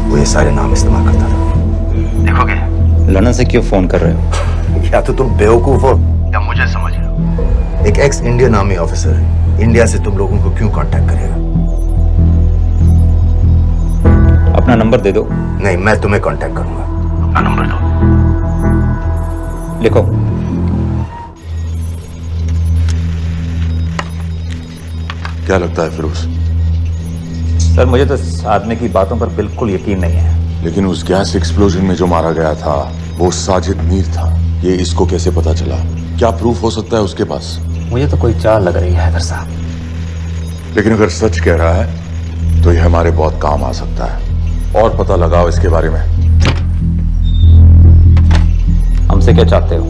वो ये सारे नाम इस्तेमाल करता था। देखोगे? लंदन से क्यों फोन कर रहे हो? या तो तुम बेवकूफ हो या मुझे समझ रहे हो। एक x Indian army officer India से तुम लोगों को क्यों कांटेक्ट करेगा? अपना नंबर दे दो। नहीं, मैं तुम्हें कांटेक्ट करूंगा। अपना नंबर दो। लिखो। क्या लगता है फिरोज? सर मुझे तो इस आदमी की बातों पर बिल्कुल यकीन नहीं है। लेकिन उस गैस एक्सप्लोजन में जो मारा गया था वो साजिद मीर था। ये इसको कैसे पता चला? क्या प्रूफ हो सकता है उसके पास? मुझे तो कोई चाल लग रही है हैदर साहब। लेकिन अगर सच कह रहा है तो यह हमारे बहुत काम आ सकता है। और पता लगाओ इसके बारे में। हमसे क्या चाहते हो?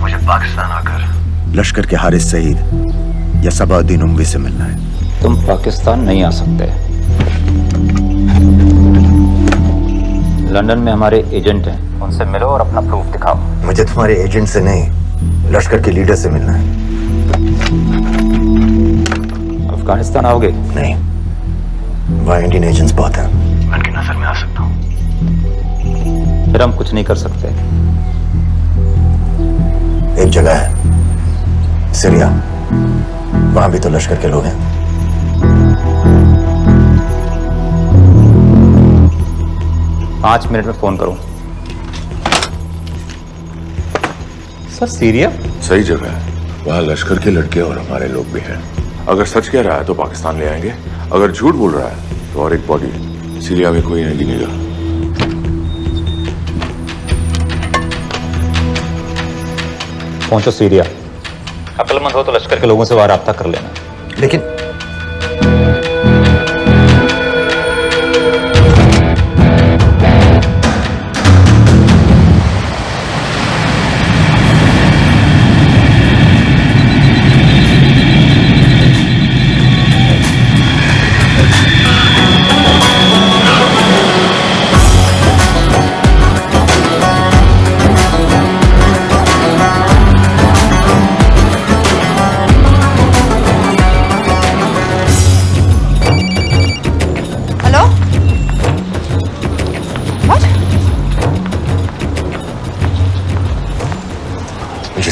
मुझे पाकिस्तान आकर लश्कर के हारिस सईद या सबाउद्दीन उमवी से मिलना है। तुम पाकिस्तान नहीं आ सकते। लंदन में हमारे एजेंट हैं, उनसे मिलो और अपना प्रूफ दिखाओ। मुझे तुम्हारे एजेंट से नहीं, लश्कर के लीडर से मिलना है। अफगानिस्तान आओगे? नहीं, वहाँ इंडियन एजेंट्स बहुत हैं। मैं उनकी नजर में आ सकता हूँ। फिर हम कुछ नहीं कर सकते। एक जगह है सीरिया, वहां भी तो लश्कर के लोग हैं। पांच मिनट में फोन करूं। सर सीरिया सही जगह है, वहाँ लश्कर के लड़के और हमारे लोग भी हैं। अगर सच कह रहा है तो पाकिस्तान ले आएंगे, अगर झूठ बोल रहा है तो और एक बॉडी सीरिया में कोई नहीं गिनेगा। पहुंचो सीरिया। अक्लमंद हो तो लश्कर के लोगों से वहां राब्ता कर लेना। लेकिन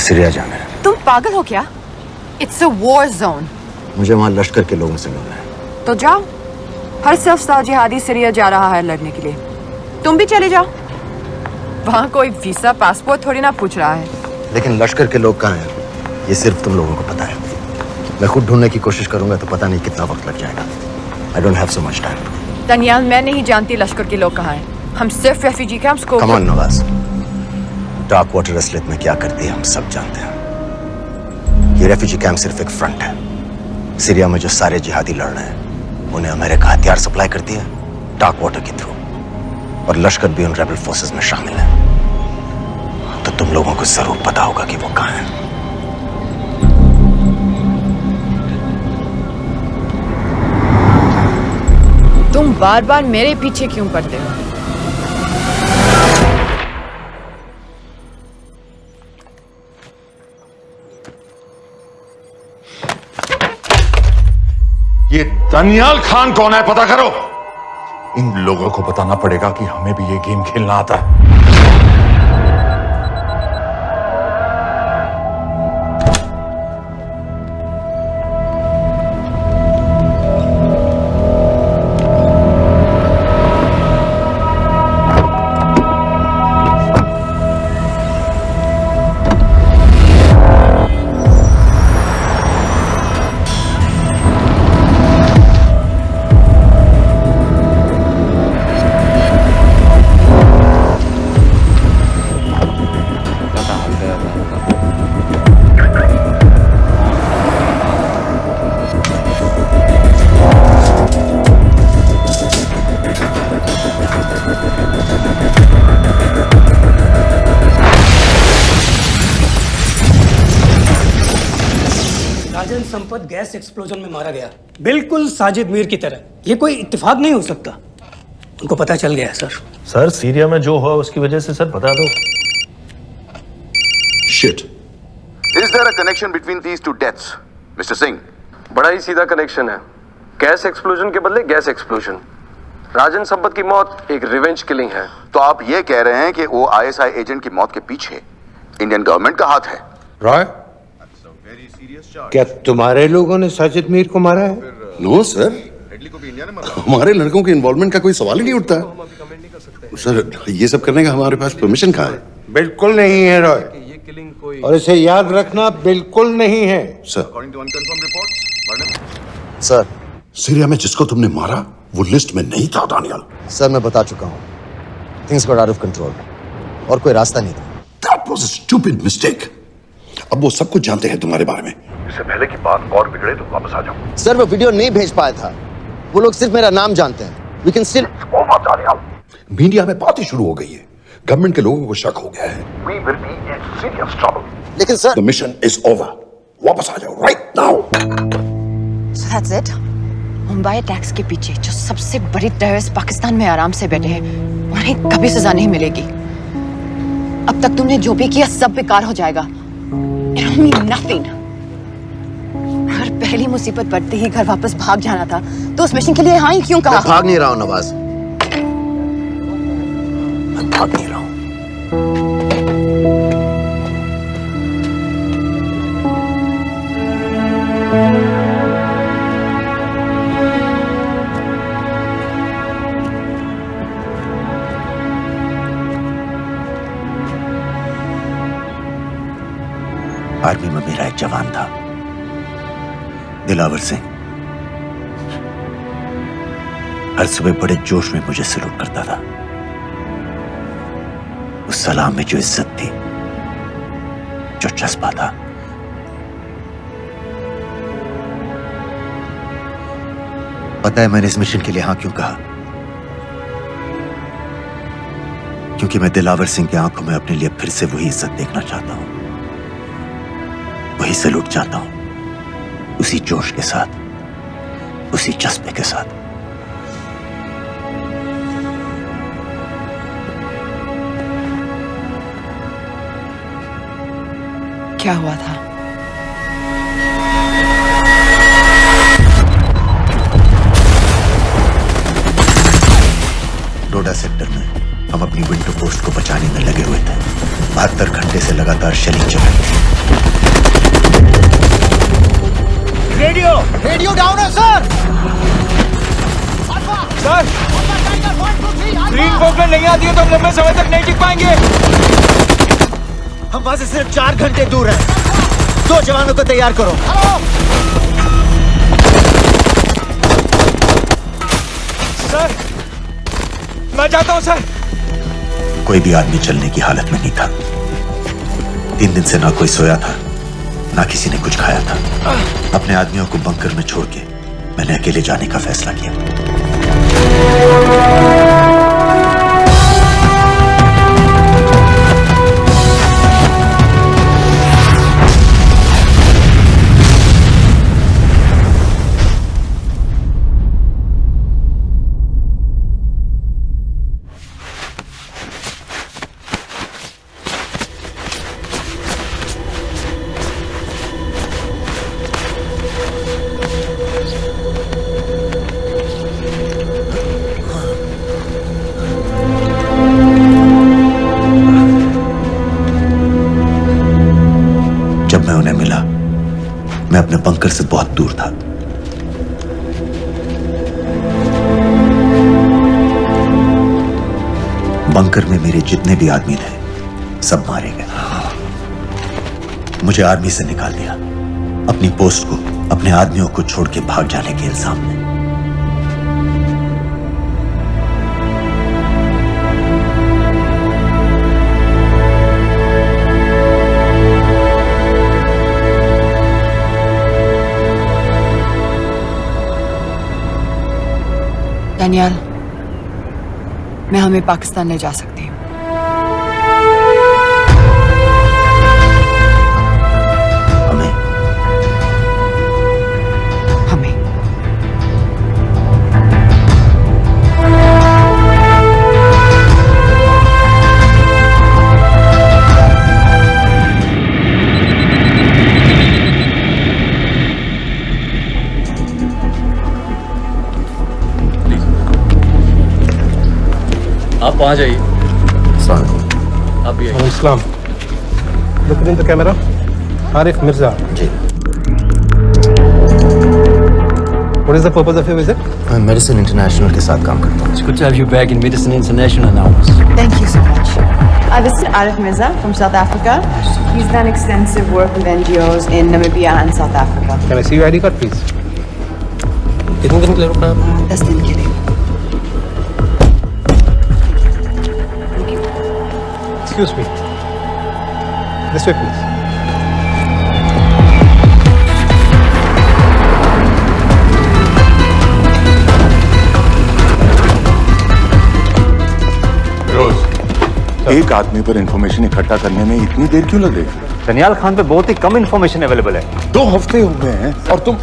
सीरिया जाना है। तुम पागल हो क्या? It's a war zone. मुझे वहां लश्कर के लोगों से मिलना है। तो जाओ, हर सख्त जिहादी सीरिया जा रहा है लड़ने के लिए, तुम भी चले जाओ। वहां कोई वीजा पासपोर्ट थोड़ी ना पूछ रहा है। लेकिन लश्कर के लोग कहाँ हैं, ये सिर्फ तुम लोगों को पता है। मैं खुद ढूंढने की कोशिश करूंगा तो पता नहीं कितना वक्त लग जाएगा। I don't have so much time. Daniyal, मैं नहीं जानती लश्कर के लोग कहाँ हैं। हम सिर्फ रेफ्यूजी कैंप्स को। Come on Nawaz, dark water असलियत में क्या करती है हम सब जानते हैं। ये रेफ्यूजी कैंप सिर्फ एक फ्रंट है। सीरिया में जो सारे जिहादी लड़ रहे हैं उन्हें अमेरिका हथियार सप्लाई करती है डार्क वाटर के थ्रू, और लश्कर भी उन रेबल फोर्सेस में शामिल है। तो तुम लोगों को जरूर पता होगा कि वो कहाँ है। तुम बार बार मेरे पीछे क्यों पड़ते हो? ये दनियाल खान कौन है, पता करो। इन लोगों को बताना पड़ेगा कि हमें भी ये गेम खेलना आता है। संपत गैस एक्सप्लोजन में मारा गया, बिल्कुल साजिद मीर की तरह। ये कोई इत्तेफाक नहीं हो सकता। उनको पता चल गया है सर। सर सीरिया में जो हुआ उसकी वजह से सर बता दो। Shit. Is there a connection between these two deaths, Mr. Singh? बड़ा ही सीधा कनेक्शन है। गैस एक्सप्लोजन के बदले गैस एक्सप्लोजन। राजन संपत की मौत एक रिवेंज किलिंग है। तो आप ये कह रहे हैं कि वो आईएसआई एजेंट की मौत के पीछे इंडियन गवर्नमेंट का हाथ है? रॉय, क्या तुम्हारे लोगों ने साजिद मीर को मारा है? नो सर, हमारे लड़कों के इन्वॉल्वमेंट का कोई सवाल ही नहीं उठता। सर ये सब करने का हमारे पास परमिशन कहाँ है? बिल्कुल नहीं है रॉय, और इसे याद रखना बिल्कुल नहीं है। सर सीरिया में जिसको तुमने मारा वो लिस्ट में नहीं था दानियल। सर मैं बता चुका हूँ, things got out of control और कोई रास्ता नहीं था। That was a stupid mistake. अब वो सब कुछ जानते हैं तुम्हारे बारे में। इससे पहले की बात और बिगड़े तो वापस आ जाओ। सर वो वीडियो नहीं भेज पाया था, वो लोग सिर्फ मेरा नाम जानते हैं। We can still... मीडिया में बातें शुरू हो गई है, गवर्नमेंट के लोगों को शक हो गया है। We will be in serious trouble. लेकिन sir The mission is over. वापस आ जाओ right now. So that's it? Mumbai attacks के पीछे जो सबसे बड़ी टेररिस्ट पाकिस्तान में आराम से बैठे हैं, उन्हें कभी सजा नहीं मिलेगी। अब तक तुमने जो भी किया सब बेकार हो जाएगा। It'll mean nothing. अगर पहली मुसीबत पड़ते ही घर वापस भाग जाना था, तो उस मिशन के लिए हाँ ही क्यों कहा? मैं भाग नहीं रहा हूँ नवाज, मैं भाग नहीं रहा हूँ। आर्मी में मेरा एक जवान था, दिलावर सिंह। हर सुबह बड़े जोश में मुझे सलूट करता था। उस सलाम में जो इज्जत थी, जो जज्बा था, पता है मैंने इस मिशन के लिए हाँ क्यों कहा? क्योंकि मैं दिलावर सिंह की आंखों में अपने लिए फिर से वही इज्जत देखना चाहता हूं, वही सलूट चाहता हूं, उसी जोश के साथ, उसी जज्बे के साथ। क्या हुआ था? डोडा सेक्टर में हम अपनी विंडो पोस्ट को बचाने में लगे हुए थे। 72 घंटे से लगातार शेलिंग चल रही थी। रेडियो डाउन है सर। सर ग्रीन फोकलेट नहीं आती है तो हम लंबे समय तक नहीं टिक पाएंगे। हम वहां से सिर्फ 4 घंटे दूर हैं। 2 जवानों को तैयार करो। सर मैं जाता हूं सर। कोई भी आदमी चलने की हालत में नहीं था। 3 दिन से ना कोई सोया था, ना किसी ने कुछ खाया था। अपने आदमियों को बंकर में छोड़ के मैंने अकेले जाने का फैसला किया। जब मैं उन्हें मिला, मैं अपने बंकर से बहुत दूर था। बंकर में मेरे जितने भी आदमी थे, सब मारे गए। मुझे आर्मी से निकाल दिया, अपनी पोस्ट को, अपने आदमियों को छोड़ के भाग जाने के इल्जाम में। डैनियल, मैं हमें पाकिस्तान ले जा सकती हूँ। हमें? हमें। आप वहाँ जाइए। आप भी आइए। Islam look in the camera. Arif Mirza ji. What is the purpose of your visit? मैं मेडिसिन इंटरनेशनल के साथ काम करता हूँ। It's good to have you back in Medicine International now. Thank you so much. This is Arif Mirza from South Africa. He's done extensive work with NGOs in Namibia and South Africa. Can I see your ID card, please? कितने दिन के लिए रुकना है? 10 दिन के लिए. Excuse me. This way, please. एक आदमी पर इंफॉर्मेशन इकट्ठा करने में इतनी देर क्यों लगेगी? दनियाल खान पे बहुत ही कम इंफॉर्मेशन अवेलेबल है। 2 हफ्ते हो गए हैं और तुम।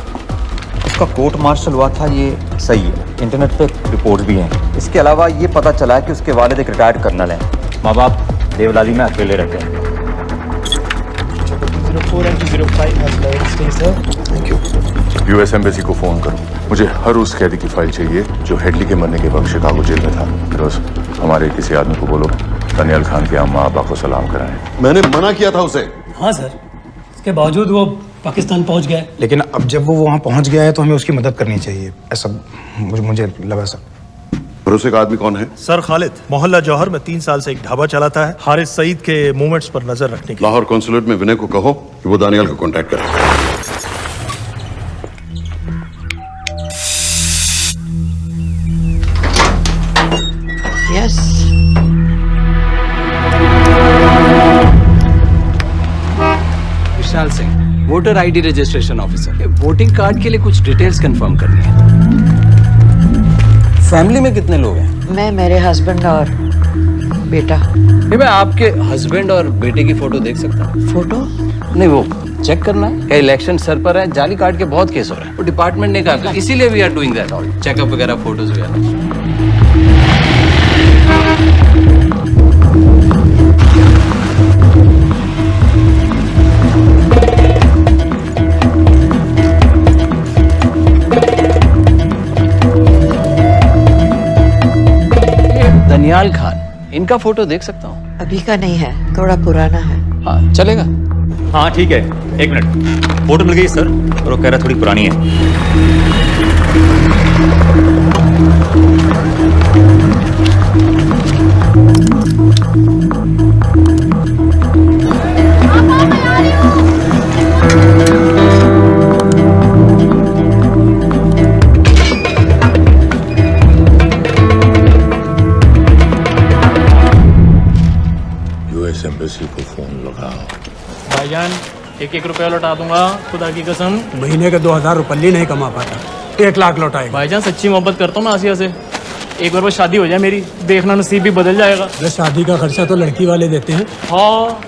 उसका कोर्ट मार्शल हुआ था, ये सही है। इंटरनेट पे रिपोर्ट भी हैं। इसके अलावा ये पता चला है कि उसके वालिद एक रिटायर्ड कर्नल हैं। माँ बाप देवलाली में अकेले रहते हैं। 204 and 205 has late stay, sir. Thank you. US embassy को फोन करो। मुझे हर उस कैदी की फाइल चाहिए जो हेडली के मरने के वक्त शिकागो जेल में था। फिरोज, हमारे किसी आदमी को बोलो दनियाल खान के अम्मा अब्बा को सलाम कराएं। मैंने मना किया था उसे। हाँ सर, इसके बावजूद वो पाकिस्तान पहुंच गया। लेकिन अब जब वो वहाँ पहुँच गया है तो हमें उसकी मदद करनी चाहिए, ऐसा मुझे लगा सर। भरोसे का आदमी कौन है? सर खालिद, मोहल्ला जौहर में 3 साल से एक ढाबा चलाता है। हारिस सईद के मूवमेंट्स पर नजर रखने के। लाहौर कॉन्सुलेट में विनय को कहो कि वो दानियाल को कांटेक्ट करे। Yes. Vishal Singh, voter ID registration officer. Voting card के लिए कुछ डिटेल्स कंफर्म करनी है। फैमिली में कितने लोग हैं? मैं, मेरे हस्बैंड और बेटा। मैं आपके हस्बैंड और बेटे की फोटो देख सकता हूँ? फोटो? नहीं, वो चेक करना है। क्या इलेक्शन सर पर है? जाली कार्ड के बहुत केस हो रहे हैं। वो डिपार्टमेंट ने कहा, इसीलिए we are doing that all, checkup वगैरह, फोटोज वगैरह। दनियाल खान, इनका फोटो देख सकता हूँ? अभी का नहीं है, थोड़ा पुराना है। हाँ, चलेगा? हाँ ठीक है, 1 मिनट। फोटो मिल गई सर, और वो कह रहा थोड़ी पुरानी है। यूएस एम्बेसी को फोन लगाओ। भाईजान, 1-1 रुपया लौटा दूंगा, खुदा की कसम। महीने के 2000 रुपये नहीं कमा पाता, 1 लाख लौटाएगा। भाईजान सच्ची मोहब्बत करता हूँ मैं आसिया से। एक बार बस शादी हो जाए मेरी, देखना नसीब भी बदल जाएगा। अरे शादी का खर्चा तो लड़की वाले देते हैं। हाँ,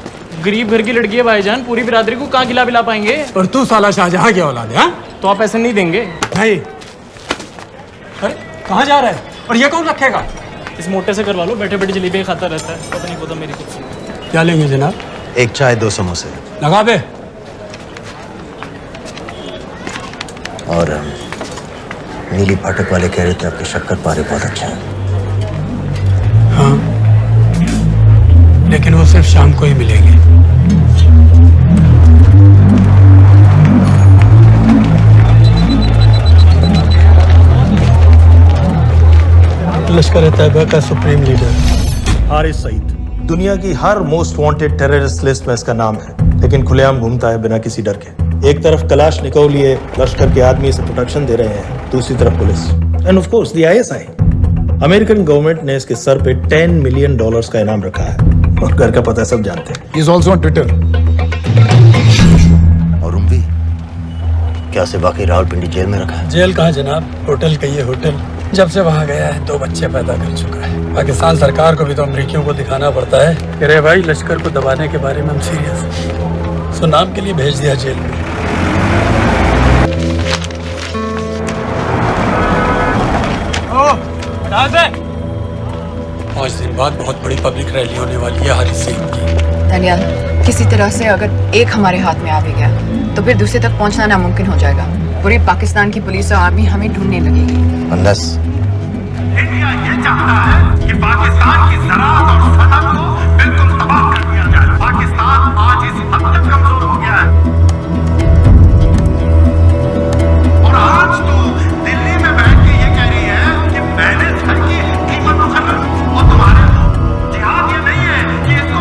गरीब घर की लड़की है भाईजान, पूरी बिरादरी को कहाँ खिला पाएंगे। और तू साला शाहजहां की औलाद है। तो आप ऐसे नहीं देंगे भाई? अरे कहाँ जा रहा है? और ये कौन रखेगा? इस मोटे से करवा लो, बैठे बैठे जलेबी खाता रहता है, पता नहीं पता मेरी कुछ। क्या लेंगे जनाब? 1 चाय 2 समोसे लगा बे। और नीली फाटक वाले कह रहे थे आपके शक्कर पारे बहुत अच्छे हैं। हाँ, लेकिन वो सिर्फ शाम को ही मिलेंगे। लश्कर तैयबा का सुप्रीम लीडर हारिस सईद, दुनिया की हर मोस्ट वांटेड टेररिस्ट लिस्ट में इसका नाम है, लेकिन खुलेआम घूमता है बिना किसी डर के। एक तरफ कलाशनिकोव लिए लश्कर के आदमी इसे प्रोटेक्शन दे रहे हैं, दूसरी तरफ police end of course the ISI. American government ने इसके सर पे $10 मिलियन का इनाम रखा है, और घर का पता सब जानते हैं। He is also on Twitter. और उम्मी क्या से वाकई रावलपिंडी जेल में रखा है? जेल कहाँ जनाब, होटल कहिए होटल। जब से वहाँ गया है 2 बच्चे पैदा कर चुका है। पाकिस्तान सरकार को भी तो अमरीकियों को दिखाना पड़ता है। अरे भाई, लश्कर को दबाने के बारे में हम सीरियस हैं। सो नाम के लिए भेज दिया जेल में। 5 दिन बाद बहुत बड़ी पब्लिक रैली होने वाली है हारिस सईद की। दनियाल, किसी तरह से अगर एक हमारे हाथ में आ भी गया तो फिर दूसरे तक पहुंचना नामुमकिन हो जाएगा। पूरी पाकिस्तान की पुलिस और आर्मी हमें ढूंढने लगेगी। Unless इंडिया ये चाहता है कि पाकिस्तान की ज़राअत और सनअत को बिल्कुल तबाह कर दिया जाए। पाकिस्तान आज इस हद तक कमजोर हो गया है, और आज तो दिल्ली में बैठ के ये कह रही है कि मैंने सर की कीमत मुकर्रर, और तुम्हारे तो जिहाद ये नहीं है कि इसको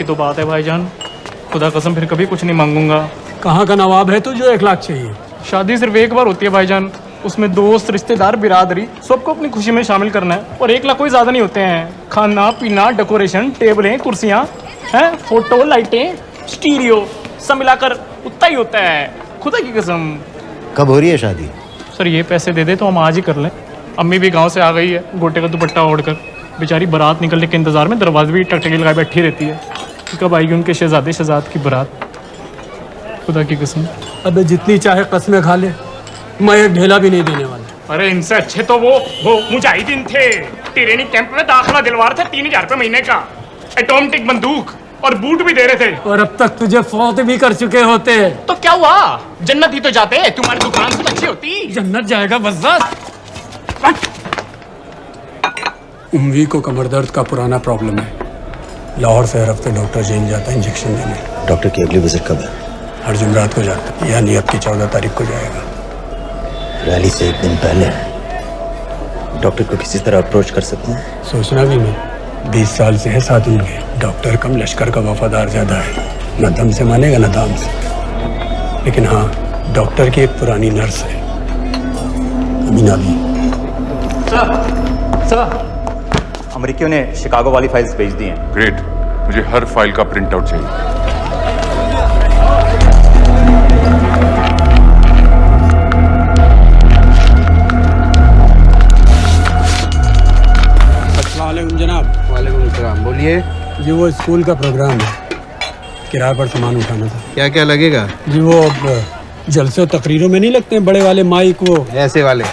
की तो बात है भाईजान, खुदा कसम फिर कभी कुछ नहीं मांगूंगा। कहाँ का नवाब है तू जो 1 लाख चाहिए? शादी सिर्फ एक बार होती है भाईजान, उसमें दोस्त रिश्तेदार बिरादरी सबको अपनी खुशी में शामिल करना है, और 1 लाख कोई ज्यादा नहीं होते हैं। खाना पीना, डेकोरेशन, टेबलें, कुर्सियाँ हैं, फोटो, लाइटें, स्टीरियो सब मिलाकर उतना ही होता है, खुदा की कसम। कब हो रही है शादी? सर ये पैसे दे दे तो हम आज ही कर लें। अम्मी भी गांव से आ गई है गोटे का दुपट्टा ओढ़कर, बेचारी बारात निकलने के इंतजार में दरवाजे भी टकटकी लगाए बैठी रहती है कि कब आएगी उनके शहजाद की बारात, खुदा की कसम। अबे जितनी चाहे कसमें खा ले, मैं एक ढेला भी नहीं देने वाला। अरे इनसे अच्छे तो वो मुजाहिदीन थे, ट्रेनिंग कैंप में दाखिला दिलवा रहे थे 3000 रुपये महीने का, एटॉमिक बंदूक और बूट भी दे रहे थे। और अब तक तुझे फौत भी कर चुके होते। तो क्या हुआ, जन्नत ही तो जाते, तुम्हारी दुकान से अच्छी होती। जन्नत जाएगा बज़्ज़ात। उम्वी को कमर दर्द का पुराना प्रॉब्लम है, लाहौर से हर हफ्ते डॉक्टर जेल जाता है इंजेक्शन देने। डॉक्टर की अगली विजिट कब है? हर जुमरात को जाता है, यानी अब की 14 तारीख को जाएगा। रैली से 1 दिन पहले डॉक्टर को किसी तरह अप्रोच कर सकते हैं? सोचना भी नहीं, 20 साल से है साथ उनके। डॉक्टर कम लश्कर का वफादार ज्यादा है, न दम से मानेगा न दाम से। लेकिन हाँ, डॉक्टर की एक पुरानी नर्स है, अमीना भी। सर, अमेरिकियों ने शिकागो वाली फाइल्स भेज दी हैं। ग्रेट, मुझे हर फाइल का प्रिंट आउट चाहिए। अस्सलामुअलैकुम जनाब। वालेकुम सलाम, बोलिए। जी वो स्कूल का प्रोग्राम है, किराए पर सामान उठाना था। क्या क्या लगेगा? जी वो जलसे और तकरीरों में नहीं लगते हैं बड़े वाले माइक, वो ऐसे वाले?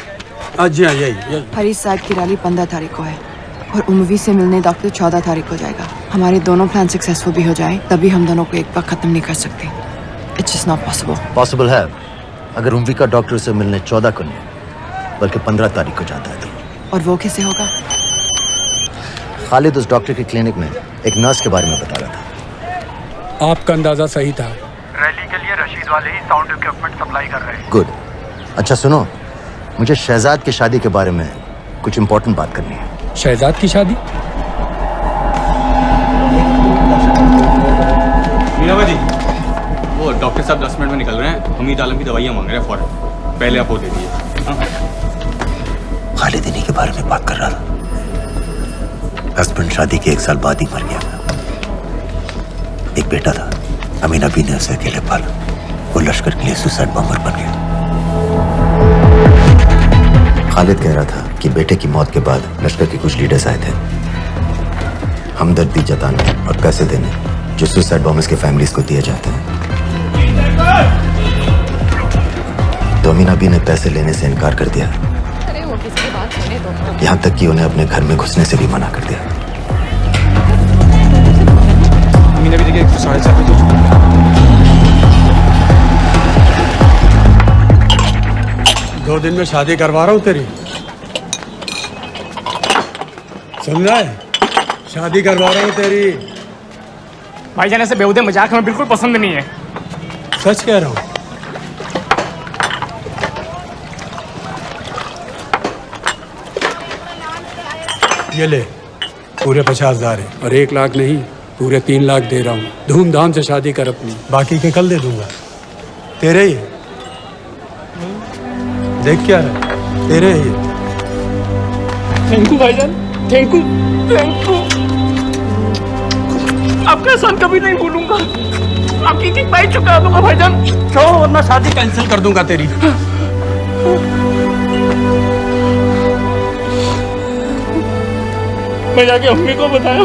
जी हाँ, यही। हरीश साहब की रैली 15 तारीख को है और उम्वी से मिलने डॉक्टर 14 तारीख को जाएगा। हमारे दोनों प्लान सक्सेसफुल भी हो जाए तभी हम दोनों को एक बार खत्म नहीं कर सकते। It's just not possible. Possible है अगर उम्वी का डॉक्टर से मिलने 14 को नहीं बल्कि 15 तारीख को जाता है तो। और वो कैसे होगा? खालिद उस डॉक्टर की क्लिनिक में एक नर्स के बारे में बता रहा था। आपका अंदाजा सही था। रैली के लिए रशीद वाले ही साउंड इक्विपमेंट सप्लाई कर रहे हैं। गुड। अच्छा सुनो, मुझे शहजाद की शादी के बारे में कुछ इंपॉर्टेंट बात करनी है। शहजाद की शादी? मीनाबा जी, वो डॉक्टर साहब 10 मिनट में निकल रहे हैं, हमीद आलम की दवाइयाँ मांग रहे हैं फौरन, पहले आप वो दे दीजिए। खालिद इन्हीं के बारे में बात कर रहा था। हस्बैंड शादी के 1 साल बाद ही मर गया। एक बेटा था, अमीना बी ने उसे अकेले पाला। वो लश्कर के लिए सुसाइड बॉम्बर बन गया। खालिद कह रहा था कि बेटे की मौत के बाद लश्कर के कुछ लीडर्स आए थे हमदर्दी जताने और पैसे देने, जो सुसाइड बॉम्बर्स के फैमिलीज को दिए जाते हैं। तो अमीना बी ने पैसे लेने से इनकार कर दिया, यहाँ तक कि उन्हें अपने घर में घुसने से भी मना कर दिया। अमीना बी देखिए 7:30 बजे। 2 दिन में शादी करवा रहा हूँ तेरी, सुन रहा है? शादी करवा रहा हूँ तेरी। भाईजान ऐसे बेहुदे मजाक हमें बिल्कुल पसंद नहीं है। सच कह रहा हूँ। ये ले, पूरे 50,000 है और 1 लाख नहीं, पूरे 3 लाख दे रहा हूँ। धूमधाम से शादी कर अपनी, बाकी के कल दे दूंगा। तेरे ही देख क्या रहा, तेरे ही। थैंक यू भाईजान, थैंक यू, थैंक यू। आपका एहसान कभी नहीं भूलूंगा, आपकी एक पाई चुका दूंगा भाईजान। छोड़ वरना शादी कैंसिल कर दूंगा तेरी। मैं जाके अम्मी को बताया,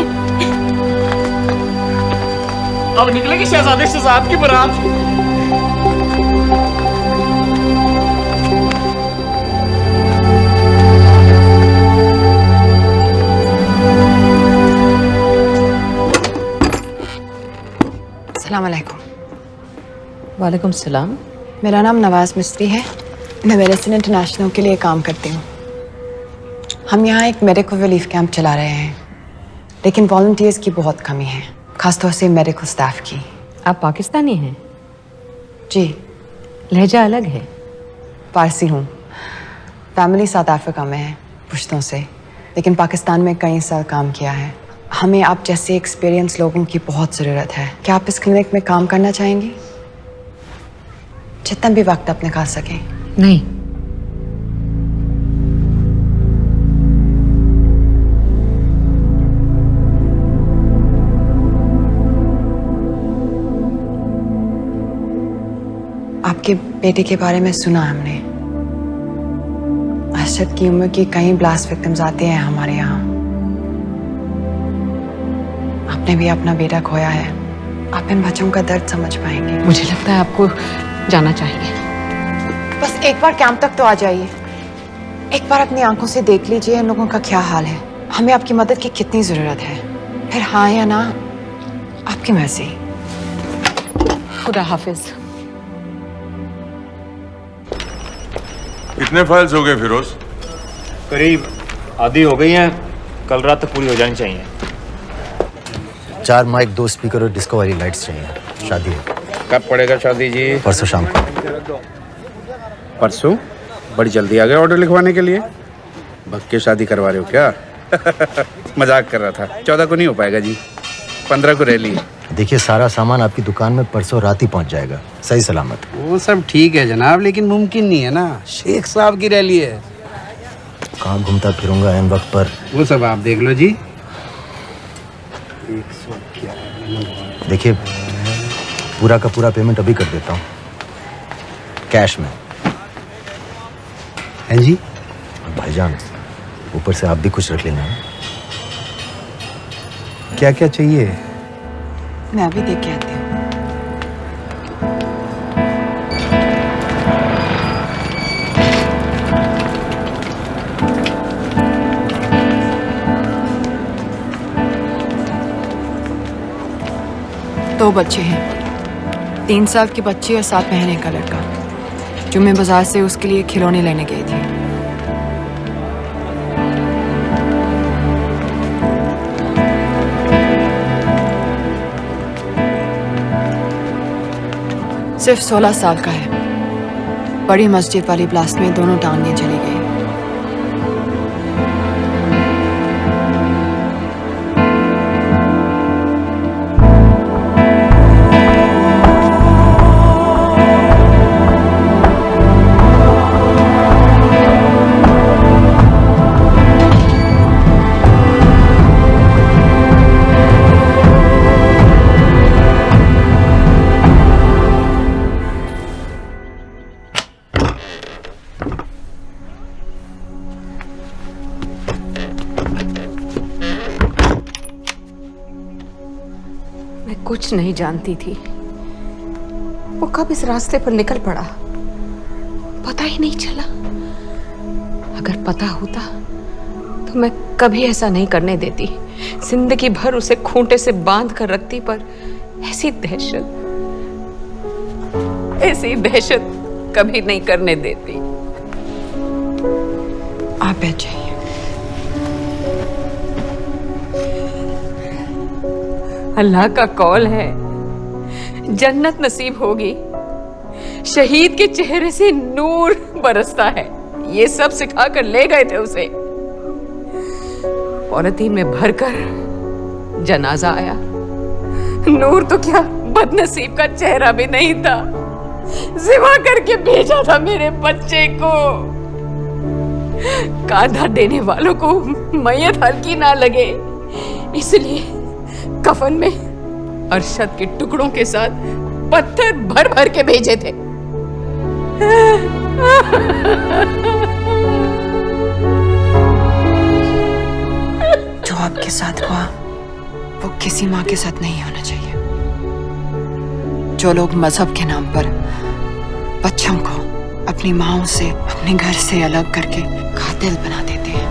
अब निकलेगी शहजादे शहजाद की बारात। अस्सलामुअलैकुम। वालेकुम सलाम। मेरा नाम नवाज मिस्त्री है, मैं मेडिसिन इंटरनेशनल के लिए काम करती हूँ। हम यहाँ एक मेडिकल रिलीफ कैंप चला रहे हैं, लेकिन वॉलंटियर्स की बहुत कमी है, खासतौर से मेडिकल स्टाफ की। आप पाकिस्तानी हैं? जी। लहजा अलग है। पारसी हूँ, फैमिली साउथ अफ्रीका में है पुश्तों से, लेकिन पाकिस्तान में कई साल काम किया है। हमें आप जैसे एक्सपीरियंस लोगों की बहुत ज़रूरत है। क्या आप इस क्लिनिक में काम करना चाहेंगी? जितना भी वक्त आप निकाल सकें। नहीं। आपके बेटे के बारे में सुना हमने। अरशद की उम्र के कई ब्लास्ट विक्टिम्स आते हैं हमारे यहाँ। आपने भी अपना बेटा खोया है। आप इन बच्चों का दर्द समझ पाएंगे। मुझे लगता है आपको जाना चाहिए। बस एक बार कैंप तक तो आ जाइए। एक बार अपनी आंखों से देख लीजिए इन लोगों का क्या हाल है। हमें आपकी मदद की कितनी जरूरत है। फिर हाँ या ना आपकी मर्जी। खुदा हाफिज। कितने फाइल्स हो गए फिरोज? करीब आधी हो गई हैं। कल रात तक पूरी हो जानी चाहिए। 4 माइक, 2 स्पीकर और डिस्को वाली लाइट्स चाहिए। शादी है। कब पड़ेगा शादी जी? परसों शाम को। परसों? बड़ी जल्दी आ गए ऑर्डर लिखवाने के लिए। भग के शादी करवा रहे हो क्या? मजाक कर रहा था। 14 को नहीं हो पाएगा जी, 15 को रैली है। देखिए, सारा सामान आपकी दुकान में परसों रात ही पहुंच जाएगा, सही सलामत। वो सब ठीक है जनाब, लेकिन मुमकिन नहीं है ना। शेख साहब की रैली है। कहाँ घूमता फिरूंगा इन वक्त पर? वो सब आप देख लो जी। देखिए, पूरा का पूरा पेमेंट अभी कर देता हूँ, कैश में। हैं जी? भाईजान, ऊपर से आप भी कुछ रख लेना। क्या क्या चाहिए? मैं अभी देख के आती हूँ। दो बच्चे हैं, 3 साल की बच्ची और 7 महीने का लड़का, जो मैं बाजार से उसके लिए खिलौने लेने गई थी। सिर्फ 16 साल का है। बड़ी मस्जिद वाली ब्लास्ट में दोनों टांगें चली गई। कुछ नहीं जानती थी वो कब इस रास्ते पर निकल पड़ा, पता ही नहीं चला। अगर पता होता तो मैं कभी ऐसा नहीं करने देती। जिंदगी भर उसे खूंटे से बांध कर रखती, पर ऐसी दहशत कभी नहीं करने देती। आप बैठ जाइए। अल्लाह का कौल है, जन्नत नसीब होगी। शहीद के चेहरे से नूर बरसता है। ये सब सिखा कर ले गए थे उसे। पॉलिथीन में भरकर जनाजा आया। नूर तो क्या, बदनसीब का चेहरा भी नहीं था। जिवा करके भेजा था मेरे बच्चे को। कांधा देने वालों को मैयत हल्की ना लगे, इसलिए कफन में अरशद के टुकड़ों के साथ पत्थर भर भर के भेजे थे। जो आपके साथ हुआ वो किसी माँ के साथ नहीं होना चाहिए। जो लोग मजहब के नाम पर बच्चों को अपनी माँओं से, अपने घर से अलग करके कातिल बना देते हैं,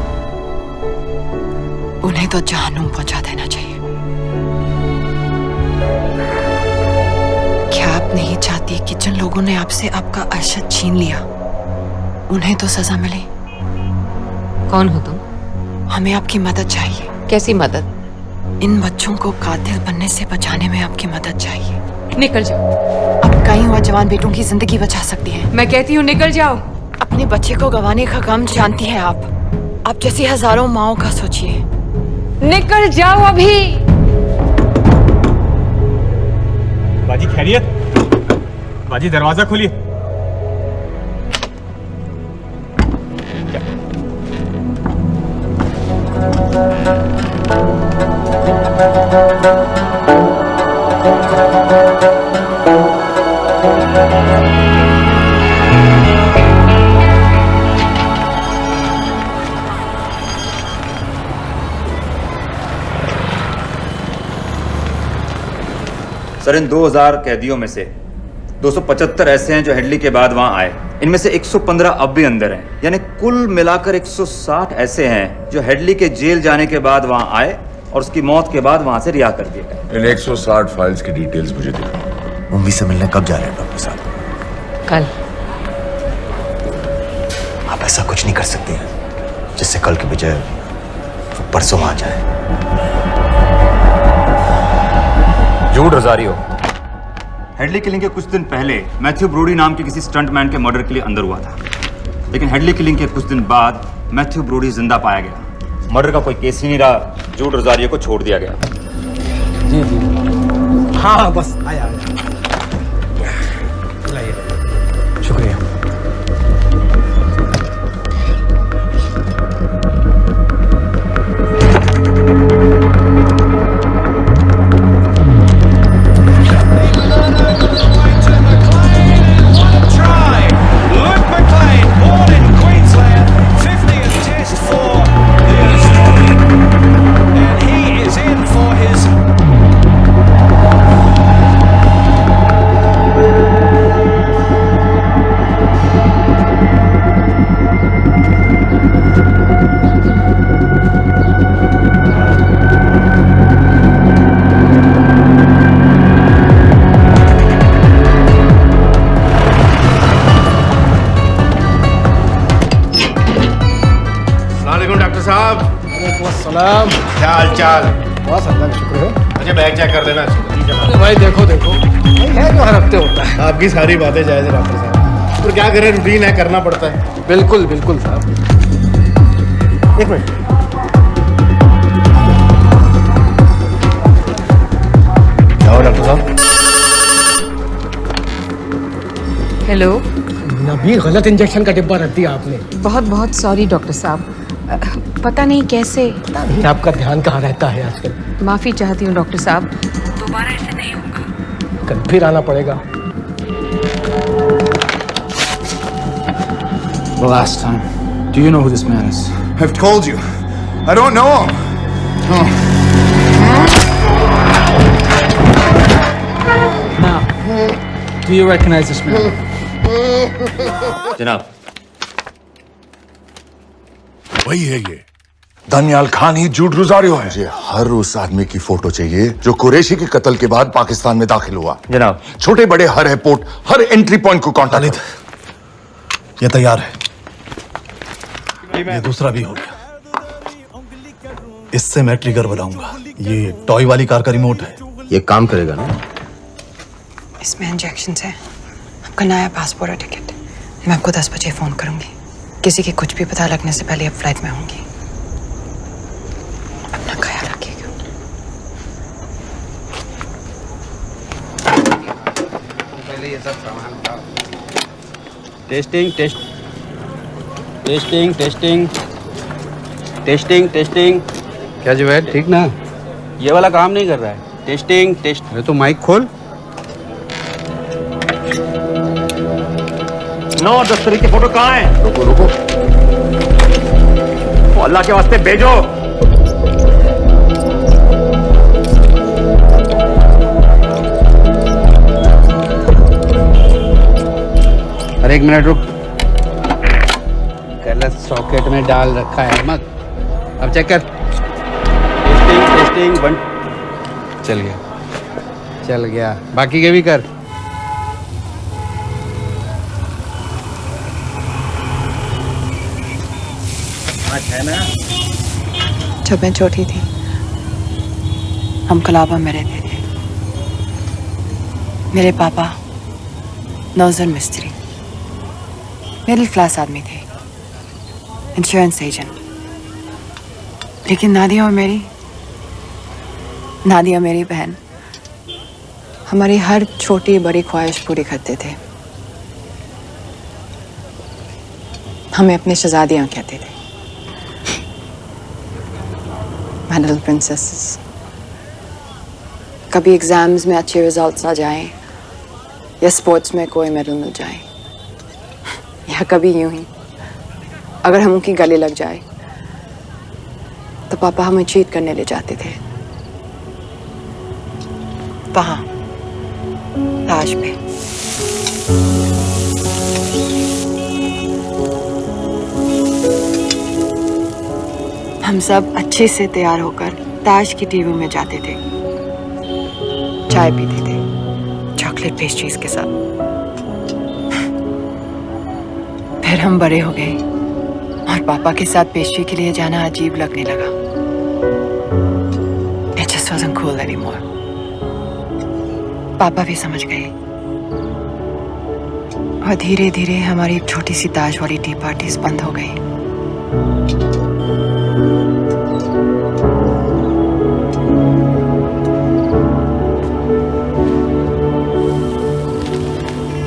उन्हें तो जहन्नुम पहुंचा देना चाहिए। क्या आप नहीं चाहती कि जिन लोगों ने आपसे आपका अरशद छीन लिया, उन्हें तो सजा मिले? कौन हो तुम? हमें आपकी मदद चाहिए। कैसी मदद? इन बच्चों को कातिल बनने से बचाने में आपकी मदद चाहिए। निकल जाओ। अब कई हुआ जवान बेटों की जिंदगी बचा सकती है। मैं कहती हूँ निकल जाओ। अपने बच्चे को गंवाने का गम जानती है आप जैसी हजारों माओं का सोचिए। निकल जाओ अभी। बाजी खैरियत? बाजी दरवाजा खोलिए। सर, इन 2000 कैदियों में से 275 ऐसे हैं जो हेडली के बाद वहां आए। इनमें से 115 अब भी अंदर हैं, यानी कुल मिलाकर 160 ऐसे हैं जो हेडली के जेल जाने के बाद वहां आए और उसकी मौत के बाद वहां से रिहा कर दिए गए। इन 160 फाइल्स की डिटेल्स मुझे दिखाओ। मम्मी से मिलने कब जा रहे हैं डॉक्टर साहब? कल। आप ऐसा कुछ नहीं कर सकते हैं जिससे कल के बजाय वो परसों आ जाए। झूठ रोजारियो। हेडली किलिंग के कुछ दिन पहले मैथ्यू ब्रोडी नाम के किसी स्टंटमैन के मर्डर के लिए अंदर हुआ था, लेकिन हेडली किलिंग के कुछ दिन बाद मैथ्यू ब्रोडी जिंदा पाया गया। मर्डर का कोई केस ही नहीं रहा, झूठ रोजारियो को छोड़ दिया गया। जी जी। हाँ बस आया। शुक्रिया। सलाम। क्या हाल चाल? बस अल्लाह का शुक्र है। मुझे बैग चेक कर देना। अरे भाई देखो देखो, भाई है जो हर हफ्ते होता है। आपकी सारी बातें जायज़ है डॉक्टर साहब, पर क्या करें, रूटीन है, करना पड़ता है। बिल्कुल बिल्कुल साहब। एक मिनट। क्या हुआ डॉक्टर साहब? हेलो। नबी, गलत इंजेक्शन का डिब्बा रख दिया आपने। बहुत बहुत सॉरी डॉक्टर साहब, पता नहीं कैसे। आपका ध्यान कहाँ रहता है आजकल? माफी चाहती हूँ डॉक्टर साहब, दोबारा ऐसा नहीं होगा। कल फिर आना पड़ेगा। The last time. Do you know who this man is? I've told you. I don't know him. Now, do you recognize this man? जनाब, वही है ये दानियाल खान ही झूठ रोजारियो है। मुझे हर उस आदमी की फोटो चाहिए जो कुरैशी के कत्ल के बाद पाकिस्तान में दाखिल हुआ। जनाब, छोटे बड़े हर एयरपोर्ट, हर एंट्री पॉइंट को कांटेक्ट। ये तैयार है, ये दूसरा भी हो गया। इससे मैं ट्रिगर बनाऊंगा। ये टॉय वाली कार का रिमोट है। ये काम करेगा ना? इसमें इंजेक्शन है। आपका नया पासपोर्ट और टिकट। मैं आपको 10 बजे फोन करूंगी। किसी के कुछ भी पता लगने से पहले आप फ्लाइट में होंगी। अपना ख्याल रखिएगा। पहले ये सब सामान उठाओ। Testing test testing testing testing testing. क्या जो है ठीक ना? ये वाला काम नहीं कर रहा है। Testing test. अरे तो माइक खोल। 9-10 तारीख की फोटो कहाँ है? रुको रुको, तो अल्लाह के वास्ते भेजो। अरे एक मिनट रुक, गलत सॉकेट में डाल रखा है मत। अब चेक कर। Testing testing 1। चल गया चल गया। बाकी के भी कर। है ना? जब मैं छोटी थी, हम कलाबा में रहते थे। मेरे पापा नौजर मिस्त्री, मिडिल क्लास आदमी थे, इंश्योरेंस एजेंट। लेकिन नादिया और मेरी नादिया मेरी बहन हमारी हर छोटी बड़ी ख्वाहिश पूरी करते थे। हमें अपनी शहजादियां कहते थे, My little princesses। कभी एग्जाम्स में अच्छे रिजल्ट्स आ जाएं या स्पोर्ट्स में कोई मेडल मिल जाए, या कभी यूं ही अगर हम उनकी गले लग जाए तो पापा हमें चीट करने ले जाते थे वहां ताज पे। हम सब अच्छे से तैयार होकर ताज की टीवी में जाते थे, चाय पीते थे चॉकलेट पेस्ट्रीज के साथ। फिर हम बड़े हो गए और पापा के साथ पेस्ट्री के लिए जाना अजीब लगने लगा। It just wasn't cool anymore। पापा भी समझ गए और धीरे धीरे हमारी छोटी सी ताज वाली टी पार्टीज बंद हो गई।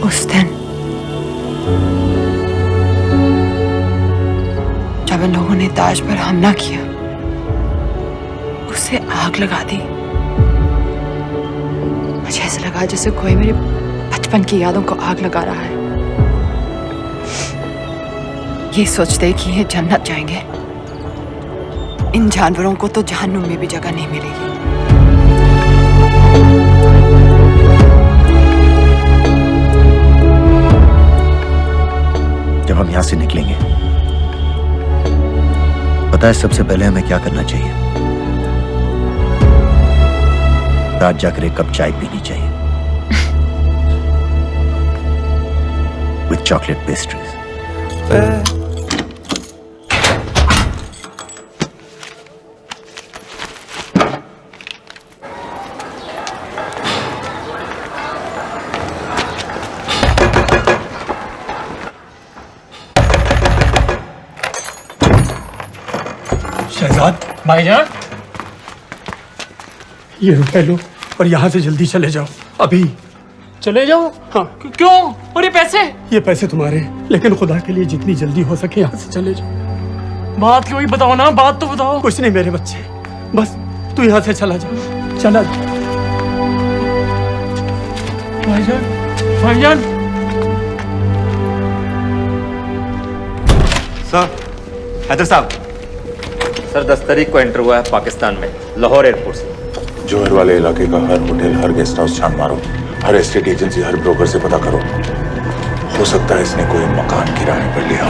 उस दिन जब इन लोगों ने ताज पर हमला किया, उसे आग लगा दी। मुझे ऐसा लगा जैसे कोई मेरे बचपन की यादों को आग लगा रहा है। ये सोचते कि ये जन्नत जाएंगे, इन जानवरों को तो जहन्नुम में भी जगह नहीं मिलेगी। जब हम यहां से निकलेंगे, पता है सबसे पहले हमें क्या करना चाहिए? रात जाकर एक कप चाय पीनी चाहिए विथ चॉकलेट पेस्ट्रीज। शहजाद भाईजान, ये रुपए लो और यहाँ से जल्दी चले जाओ अभी। चले जाओ? हाँ। क्यों? और ये पैसे? ये पैसे तुम्हारे, लेकिन खुदा के लिए जितनी जल्दी हो सके यहाँ से चले जाओ। बात क्यों ही बताओ ना, बात तो बताओ। कुछ नहीं मेरे बच्चे, बस तू यहाँ से चला जा, चला जा। भाईजान, भाईजान। सर, हैदर साहब, सर 10 तारीख को एंटर हुआ है पाकिस्तान में, लाहौर एयरपोर्ट से। जोहर वाले इलाके का हर होटल, हर गेस्ट हाउस छान मारो, हर एस्टेट एजेंसी, हर ब्रोकर से पता करो। हो सकता है इसने कोई मकान किराए पर लिया।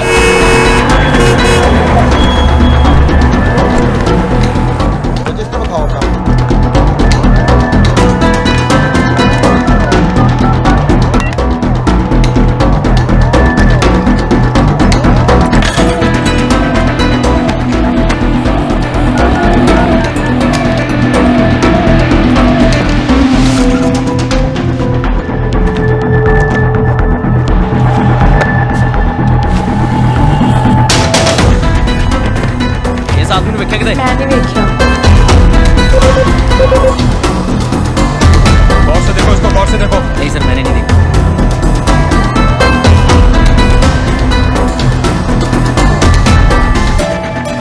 मैंने देखा। गौर से देखो इसको, गौर से देखो। नहीं सर, मैंने नहीं देखा।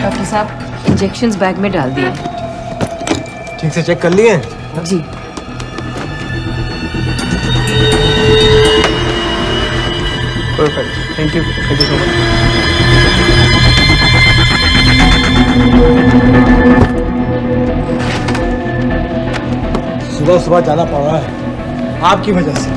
डॉक्टर साहब, इंजेक्शंस बैग में डाल दिए। ठीक से चेक कर लिए? जी। Perfect, thank you so much. सुबह सुबह जाना पड़ रहा है आपकी वजह से।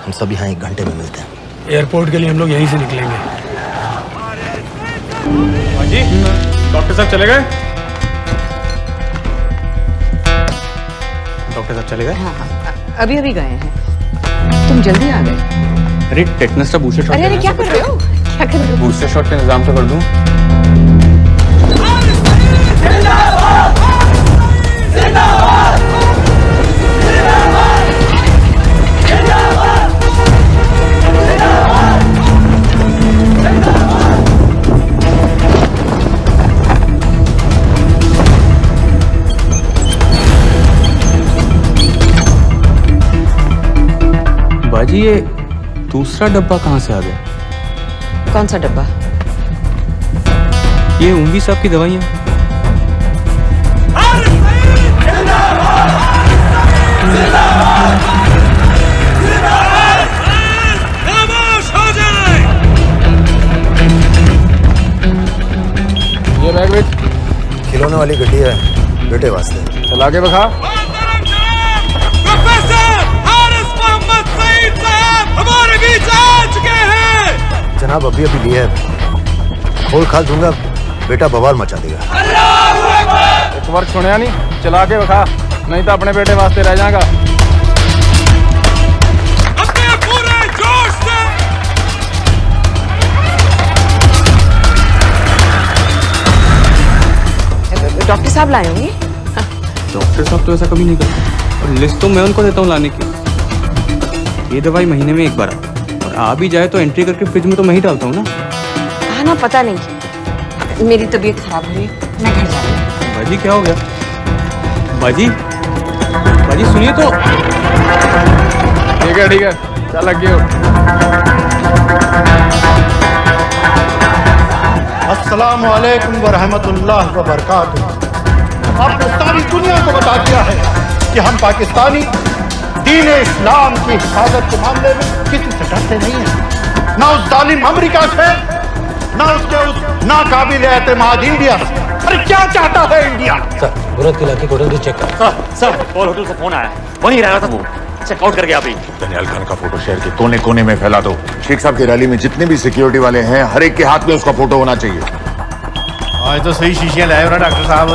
हम सब यहाँ 1 घंटे में मिलते हैं। एयरपोर्ट के लिए हम लोग यहीं से निकलेंगे। हाँ जी, डॉक्टर साहब चले गए? डॉक्टर साहब चले गए? हाँ, अभी अभी गए हैं। तुम तुम जल्दी आ गए। अरे टेटनस का बूस्टर शॉट। अरे अरे क्या कर रहे हो, क्या कर रहे हो? बूस्टर शॉट का इंतजाम तो कर दूं। बाजी ये दूसरा डब्बा कहाँ से आ गया? कौन सा डब्बा? ये उंगी साहब की दवाइयाँ। ये बैग विच खिलौने वाली गड्डी है बेटे वास्ते। चला के बखा। हमारे बीच आ चुके हैं। जनाब अभी अभी लिया है, खोल खाल दूंगा बेटा बवाल मचा देगा। एक बार सुनिया नहीं, चला के बखा, नहीं तो अपने बेटे वास्ते रह जाएगा। अपने पूरे जोश से डॉक्टर साहब लाए होंगे। डॉक्टर साहब तो ऐसा कभी नहीं करते, और लिस्ट तो मैं उनको देता हूँ लाने की। ये दवाई महीने में एक बार आती, और आ भी जाए तो एंट्री करके फ्रिज में तो मैं ही डालता हूँ ना। हाँ ना, पता नहीं, मेरी तबीयत खराब हो रही है, मैं घर जा रही हूँ। बाजी क्या हो गया? बाजी बाजी सुनिए तो। ठीक है चल लग गयो। अस्सलामु अलैकुम व रहमतुल्लाह व बरकातुहू। आपने सारी दुनिया को बता दिया है कि हम पाकिस्तानी दीन इस्लाम की हिफाजत के मामले में किसी से डरते नहीं हैं, ना उस जालिम अमेरिका से, ना उसके उस नाकाबिल एतमाद इंडिया से। अरे क्या चाहता है इंडिया? सर बुरत इलाके होटल की चेक कर। सर पॉल होटल से फोन आया, वहीं रह रहा था वो, चेकआउट करके आप ही। दनियाल खान का फोटो शहर के कोने कोने में फैला दो। शेख साहब की रैली में जितने भी सिक्योरिटी वाले हैं, हर एक के हाथ में उसका फोटो होना चाहिए। आज तो सही शीशियां लाए हो ना डॉक्टर साहब।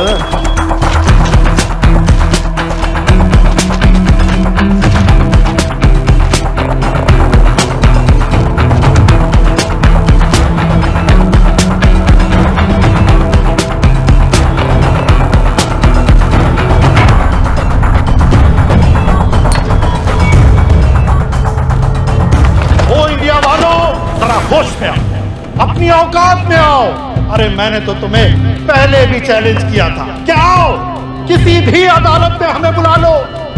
होश में आओ, अपनी औकात में आओ। अरे मैंने तो तुम्हें पहले भी चैलेंज किया था। क्या आओ, किसी भी अदालत में हमें बुला लो,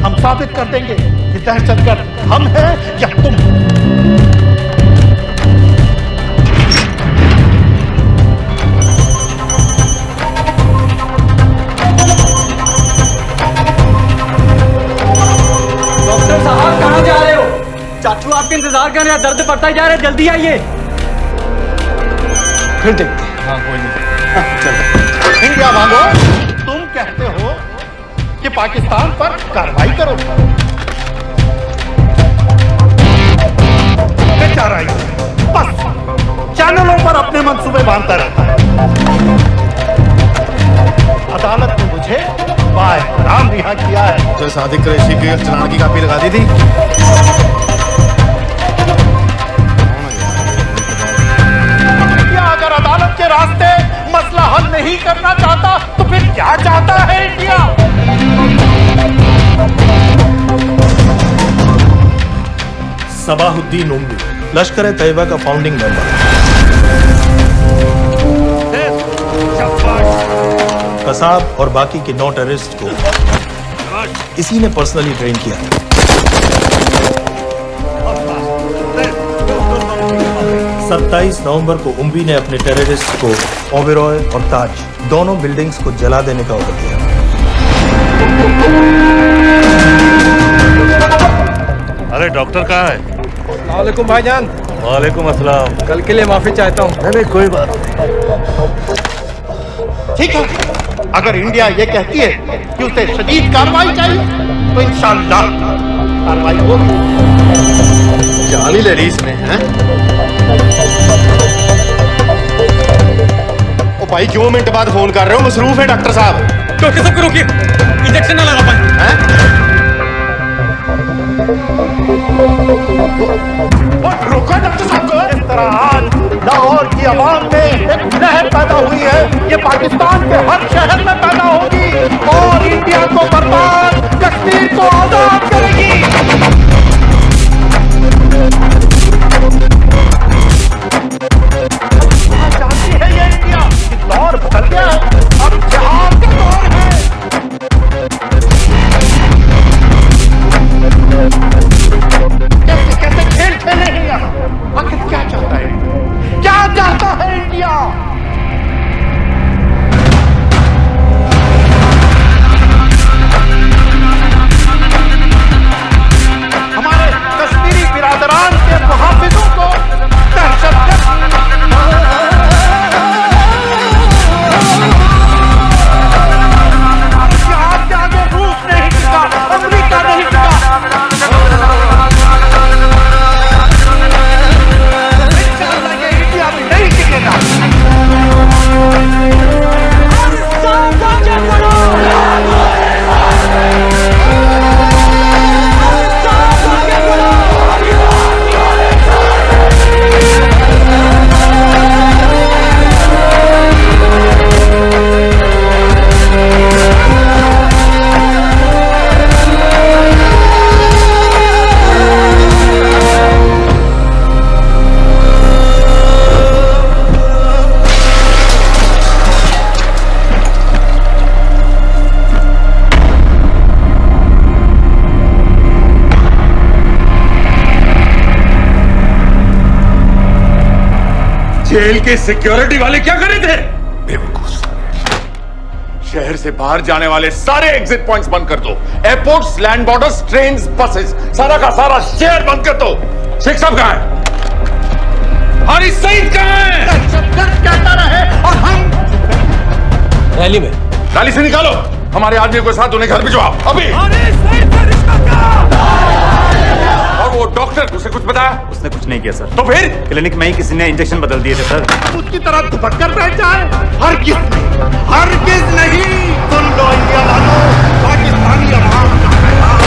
हम साबित कर देंगे कि दहशतगर्द हम हैं या तुम। डॉक्टर साहब कहाँ जा रहे हो? चाचू आपके इंतजार कर रहे हैं, दर्द बढ़ता जा रहा है, जल्दी आइए। फिर देखते हैं। हाँ कोई नहीं, चलो। इंडिया मांगो, तुम कहते हो कि पाकिस्तान पर कार्रवाई करो। बेचारा ही बस चैनलों पर अपने मंसूबे बांधता रहता है। अदालत ने मुझे बाएहराम रिहा किया है। तो सादिक कुरैशी के चलान की कापी लगा दी थी। अगर अदालत के रास्ते मसला हल नहीं करना चाहता तो फिर क्या चाहता है इंडिया? सबाहुद्दीन उम्मी, लश्कर तैयबा का फाउंडिंग मेंबर। कसाब और बाकी के 9 टेररिस्ट को इसी ने पर्सनली ट्रेन किया था। 27 नवंबर को उम्बी ने अपने टेररिस्ट को ओबेरॉय और ताज दोनों बिल्डिंग्स को जला देने का ऑर्डर दिया। अरे डॉक्टर कहाँ है? वालेकुम भाईजान। वालेकुम अस्सलाम। कल के लिए माफी चाहता हूँ। नहीं कोई बात। ठीक है, अगर इंडिया ये कहती है कि उसे शदीद कार्रवाई चाहिए तो इंशाअल्लाह कार्रवाई होगी। जान ही ले रही इसमें है। ओ भाई क्यों मिनट बाद फोन कर रहे हो? मसरूफ है डॉक्टर साहब। डॉक्टर साहब को रोकिए, इंजेक्शन ना लगा पाए। रोको डॉक्टर साहब को। इस तरह आज लाहौर की आवाम में एक लहर पैदा हुई है, ये पाकिस्तान के हर शहर में पैदा होगी और इंडिया को बर्बाद, कश्मीर को आजाद करेगी। जानती है ये इंडिया कि दौर बदल गया है, अब जिहाद का दौर है। कैसे कैसे खेल खेले हैं यहाँ, आखिर क्या चाहता है, क्या चाहता है इंडिया? हमारे कश्मीरी बिरादरान के मुहाफिजों को दहशतगर्द जिहाद के आगे रूस नहीं टिका, अमेरिका नहीं टिका। इंशाअल्लाह ये इंडिया में नहीं टिकेगा। जेल के सिक्योरिटी वाले क्या कर रहे थे? बेवकूफ। शहर से बाहर जाने वाले सारे एग्जिट पॉइंट्स बंद कर दो। Airports, land borders, trains, buses, सारा का सारा शहर बंद कर दो। शेख साहब कहां है? हारिस सईद कहां है? कहता रहे और हम रैली में। रैली से निकालो हमारे आदमी को साथ, उन्हें घर भिजवाओ अभी। और वो डॉक्टर, उसे कुछ बताया? उसने कुछ नहीं किया सर। तो फिर क्लिनिक में ही किसी ने इंजेक्शन बदल दिए थे सर। उसकी तरह दुपट कर बैठ जाए? हरगिज नहीं। सुन लो इंडिया वालों, पाकिस्तानी अवाम का पैगाम।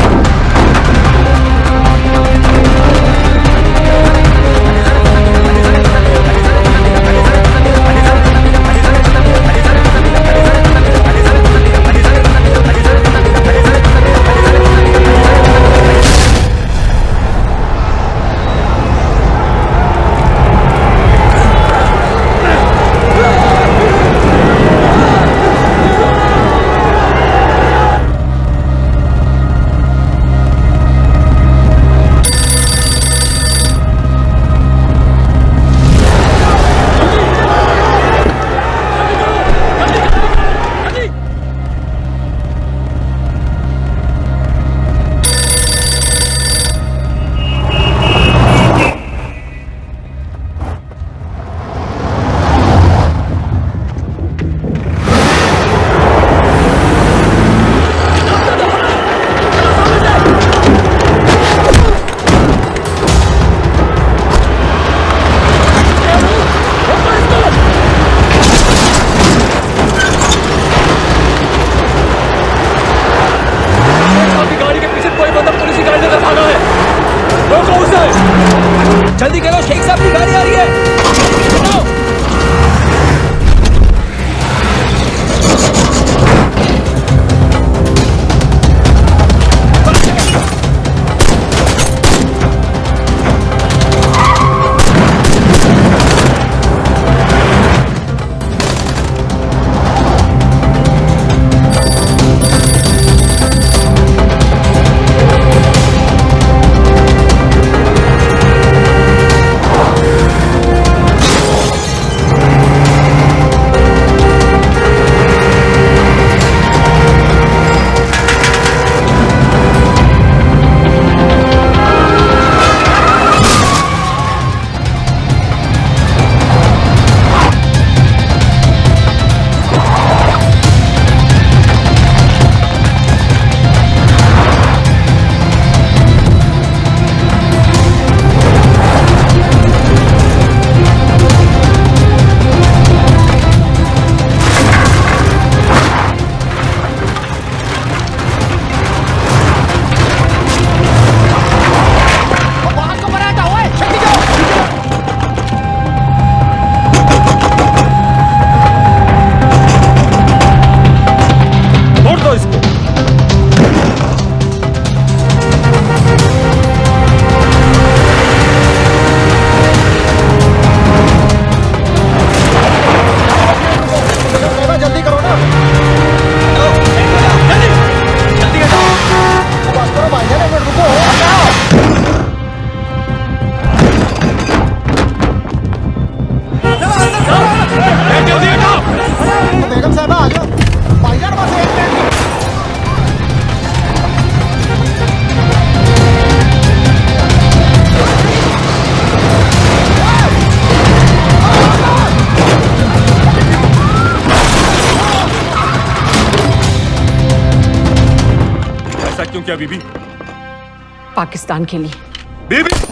अटैक क्यों किया बीबी? पाकिस्तान के लिए। बीबी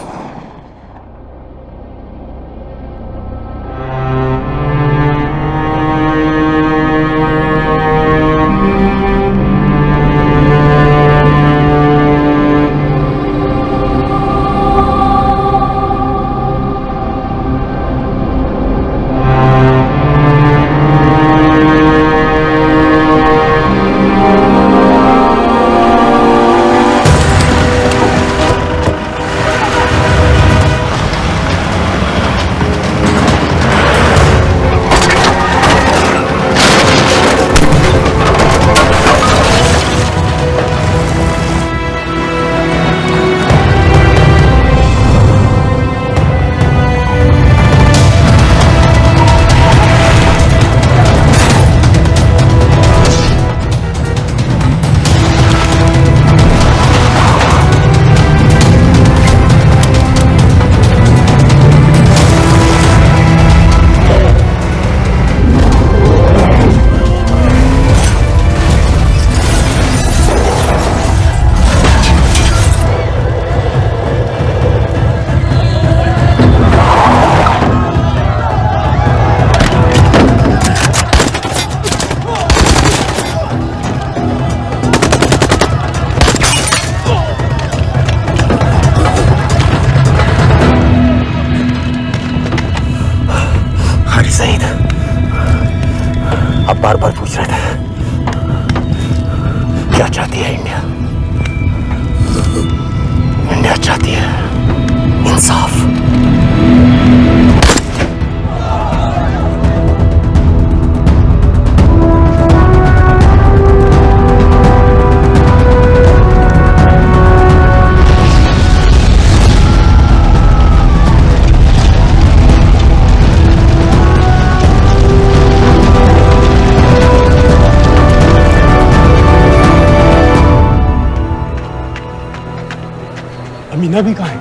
सईद, अब बार बार पूछ रहे थे क्या चाहती है इंडिया? इंडिया चाहती है इंसाफ। अमीना भी कहाँ है?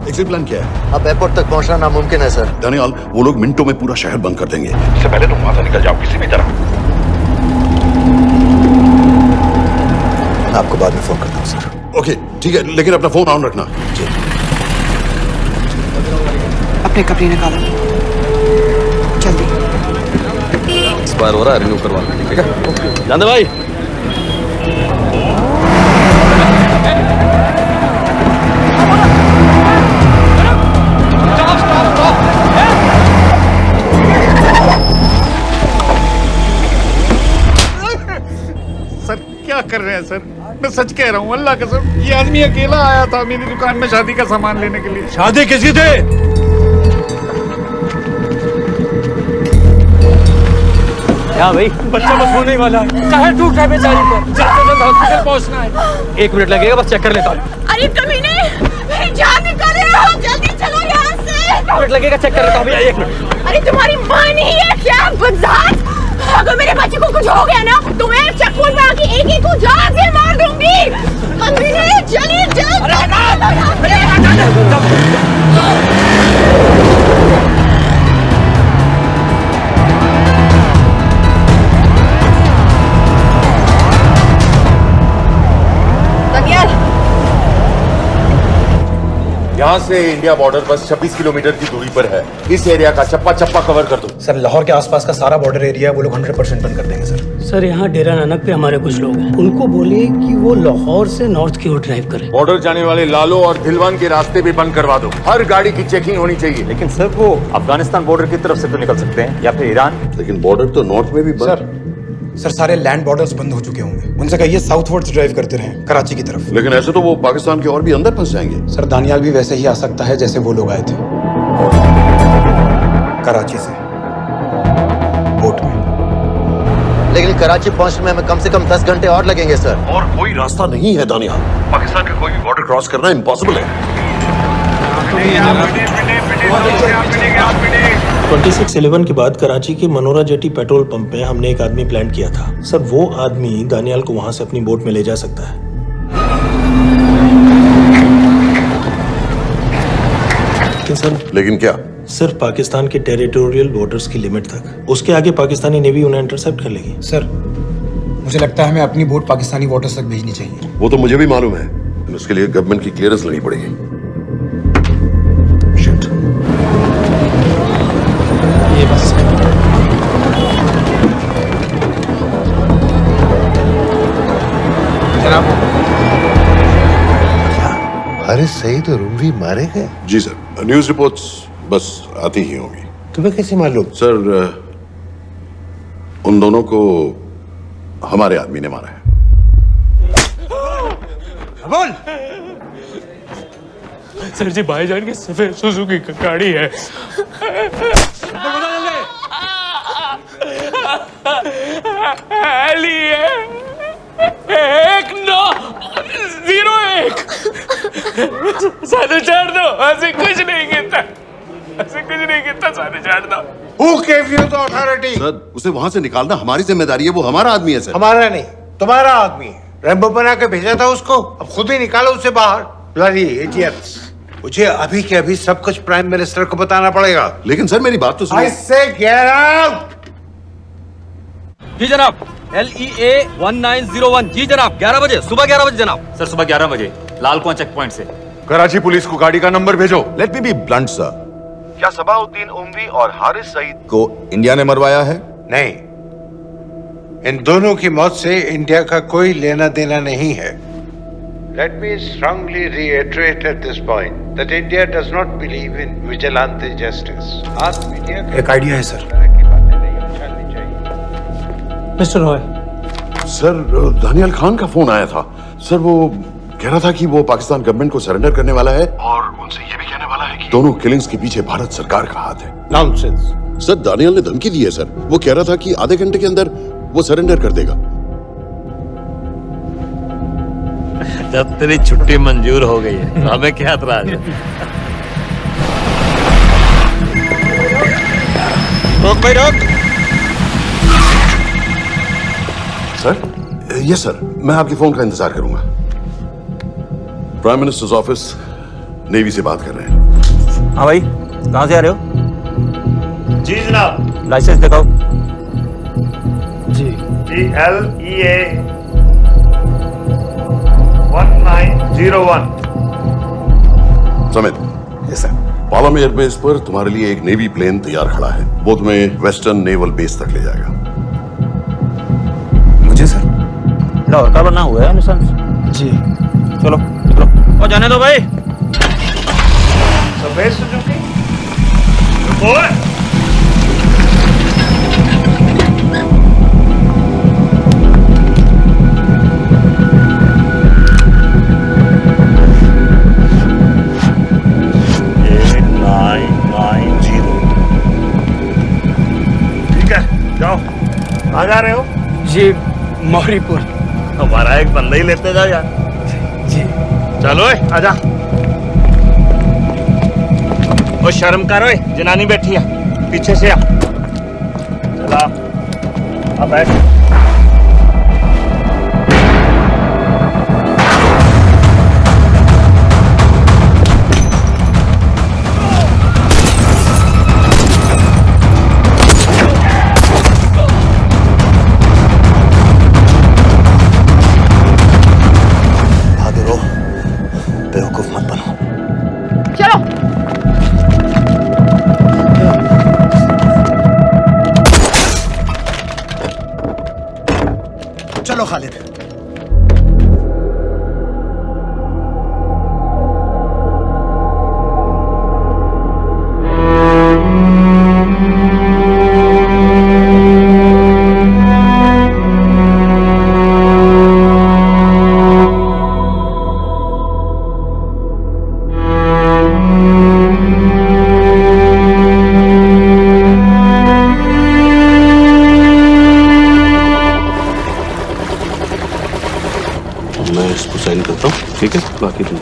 एग्जिट प्लान क्या है? अब एयरपोर्ट तक पहुंचना नामुमकिन है सर। दानियाल, वो लोग मिनटों में पूरा शहर बंद कर देंगे। इससे पहले तुम वहां से निकल जाओ किसी भी तरह। आपको बाद में फोन करता हूँ सर। ओके ठीक है, लेकिन अपना फोन ऑन रखना। जी। अपने कपड़े निकालो जल्दी। एक्सपायर हो रहा है, रिन्यू करवा लेंगे। ठीक है जानदे भाई। सर क्या कर रहे हैं सर? मैं सच कह रहा हूँ, अल्लाह कसम, ये आदमी अकेला आया था मेरी दुकान में शादी का सामान लेने के लिए। शादी किसी थे? क्या भाई, बच्चा बस होने वाला है। कहाँ टूट है बेचारी पर, जल्द से जल्द हॉस्पिटल पहुंचना है। 1 मिनट लगेगा, बस चेक कर लेता हूँ। अरे कमीने, मेरी जान निकाल रहे हो, जल्दी चलो यहाँ से। 1 मिनट लगेगा, चेक कर लेता हूँ भैया, 1 मिनट। अरे तुम्हारी माँ नहीं है क्या बदजात? अगर मेरे बच्चे को कुछ हो गया ना, तो मैं चक्कू में आके एक को जान से मार दूंगी। कमीने चलिए जल्द। यहाँ से इंडिया बॉर्डर बस 26 किलोमीटर की दूरी पर है। इस एरिया का चप्पा चप्पा कवर कर दो। सर लाहौर के आसपास का सारा बॉर्डर एरिया वो लोग 100% बंद कर देंगे सर। सर यहाँ डेरा नानक पे हमारे कुछ लोग हैं, उनको बोलिए कि वो लाहौर से नॉर्थ की ओर ड्राइव करें। बॉर्डर जाने वाले लालो और दिलवान के रास्ते भी बंद करवा दो। हर गाड़ी की चेकिंग होनी चाहिए। लेकिन सर वो अफगानिस्तान बॉर्डर की तरफ से तो निकल सकते हैं, या फिर ईरान। लेकिन बॉर्डर तो नॉर्थ में भी बंद। सर सारे लैंड बॉर्डर्स बंद हो चुके होंगे, उनसे कहिए साउथवर्ड्स ड्राइव करते रहें कराची की तरफ। लेकिन ऐसे तो वो पाकिस्तान के और भी अंदर फंस जाएंगे। सर दानियाल भी वैसे ही आ सकता है जैसे वो लोग आए थे, कराची से बोट में। लेकिन कराची पहुंचने में हमें कम से कम 10 घंटे और लगेंगे सर। और कोई रास्ता नहीं है दानियाल, पाकिस्तान का कोई भी बॉर्डर क्रॉस करना इम्पॉसिबल है। 26/11 के बाद कराची के मनोरा जेटी पेट्रोल पंप में हमने एक आदमी प्लान किया था। सर वो आदमी दानियाल को वहां से अपनी बोट में ले जा सकता है। लेकिन क्या? सिर्फ पाकिस्तान के टेरिटोरियल बॉर्डर्स की लिमिट तक। उसके आगे पाकिस्तानी नेवी उन्हें इंटरसेप्ट कर लेगी। सर मुझे लगता है हमें अपनी बोट पाकिस्तानी वाटर्स तक भेजनी चाहिए। वो तो मुझे भी मालूम है, उसके लिए गवर्नमेंट की क्लियरेंस लेनी पड़ेगी। ये बस जनाब, हारिस सईद और उमरी मारे गए? जी सर, न्यूज रिपोर्ट्स बस आती ही होंगी। तुम्हें कैसे मालूम? सर उन दोनों को हमारे आदमी ने मारा है। बोल। सर जी भाईजान की सफेद सुजुकी की गाड़ी है। एली है 1901। सारे छोड़ दो, ऐसे कुछ नहीं कहता, ऐसे कुछ नहीं कहता, सारे छोड़ दो। Who gave you the authority? Sir उसे वहां से निकालना हमारी जिम्मेदारी है, वो हमारा आदमी है सर। हमारा नहीं, तुम्हारा आदमी है। रैम्बो बना के भेजा था उसको, अब खुद ही निकालो उसे बाहर। Bloody idiots! मुझे अभी के अभी सब कुछ प्राइम मिनिस्टर को बताना पड़ेगा। लेकिन सर मेरी बात तो सुनो। I say get out! जी जनाब, LEA 1901। जी जनाब, 11 बजे, सुबह 11 बजे जनाब। सर सुबह 11 बजे लालकुआं चेक पॉइंट से। कराची पुलिस को गाड़ी का नंबर भेजो। Let me be blunt sir, क्या सबाउद्दीन उमवी और हारिस सईद को इंडिया ने मरवाया है? नहीं, इन दोनों की मौत से इंडिया का कोई लेना देना नहीं है। Let me strongly reiterate at this point that India does not believe in vigilante justice. Ask media एक आइडिया है sir. Mister Roy. Sir Daniyal Khan का फोन आया था। सर वो कह रहा था कि वो पाकिस्तान गवर्नमेंट को सरेंडर करने वाला है और उनसे ये भी कहने वाला है कि दोनों किलिंग्स के पीछे भारत सरकार का हाथ है। Nonsense. सर दानियाल ने धमकी दी है सर, वो कह रहा था कि आधे घंटे के अंदर वो सरेंडर कर देगा। जब तेरी छुट्टी मंजूर हो गई है तो हमें क्या एतराज है? रोक भाई रोक। सर यस सर, मैं आपके फोन का इंतजार करूंगा। प्राइम मिनिस्टर्स ऑफिस नेवी से बात कर रहे हैं। हाँ भाई, कहाँ से आ रहे हो? जी जनाब। लाइसेंस दिखाओ। जी LEA 1901। Samit. Yes sir. Palam airbase पर तुम्हारे लिए एक नेवी प्लेन तैयार खड़ा है, वो तुम्हें वेस्टर्न नेवल बेस तक ले जाएगा। मुझे सर लाहौर का बना हुआ है निशान। जी चलो चलो, और जाने दो भाई। सफेद सुजुकी जाओ। कहाँ जा रहे हो? जी मौरीपुर। हमारा एक बंदा ही लेते जाओ यार। जी चलो आजा। ओ शर्म करो, जनानी बैठी है, पीछे से आ। चला अब बैठ। बेवकूफ मत बनो। चलो। चलो खालिद। मैं इसको साइन करता हूँ, ठीक है? बाकी तुम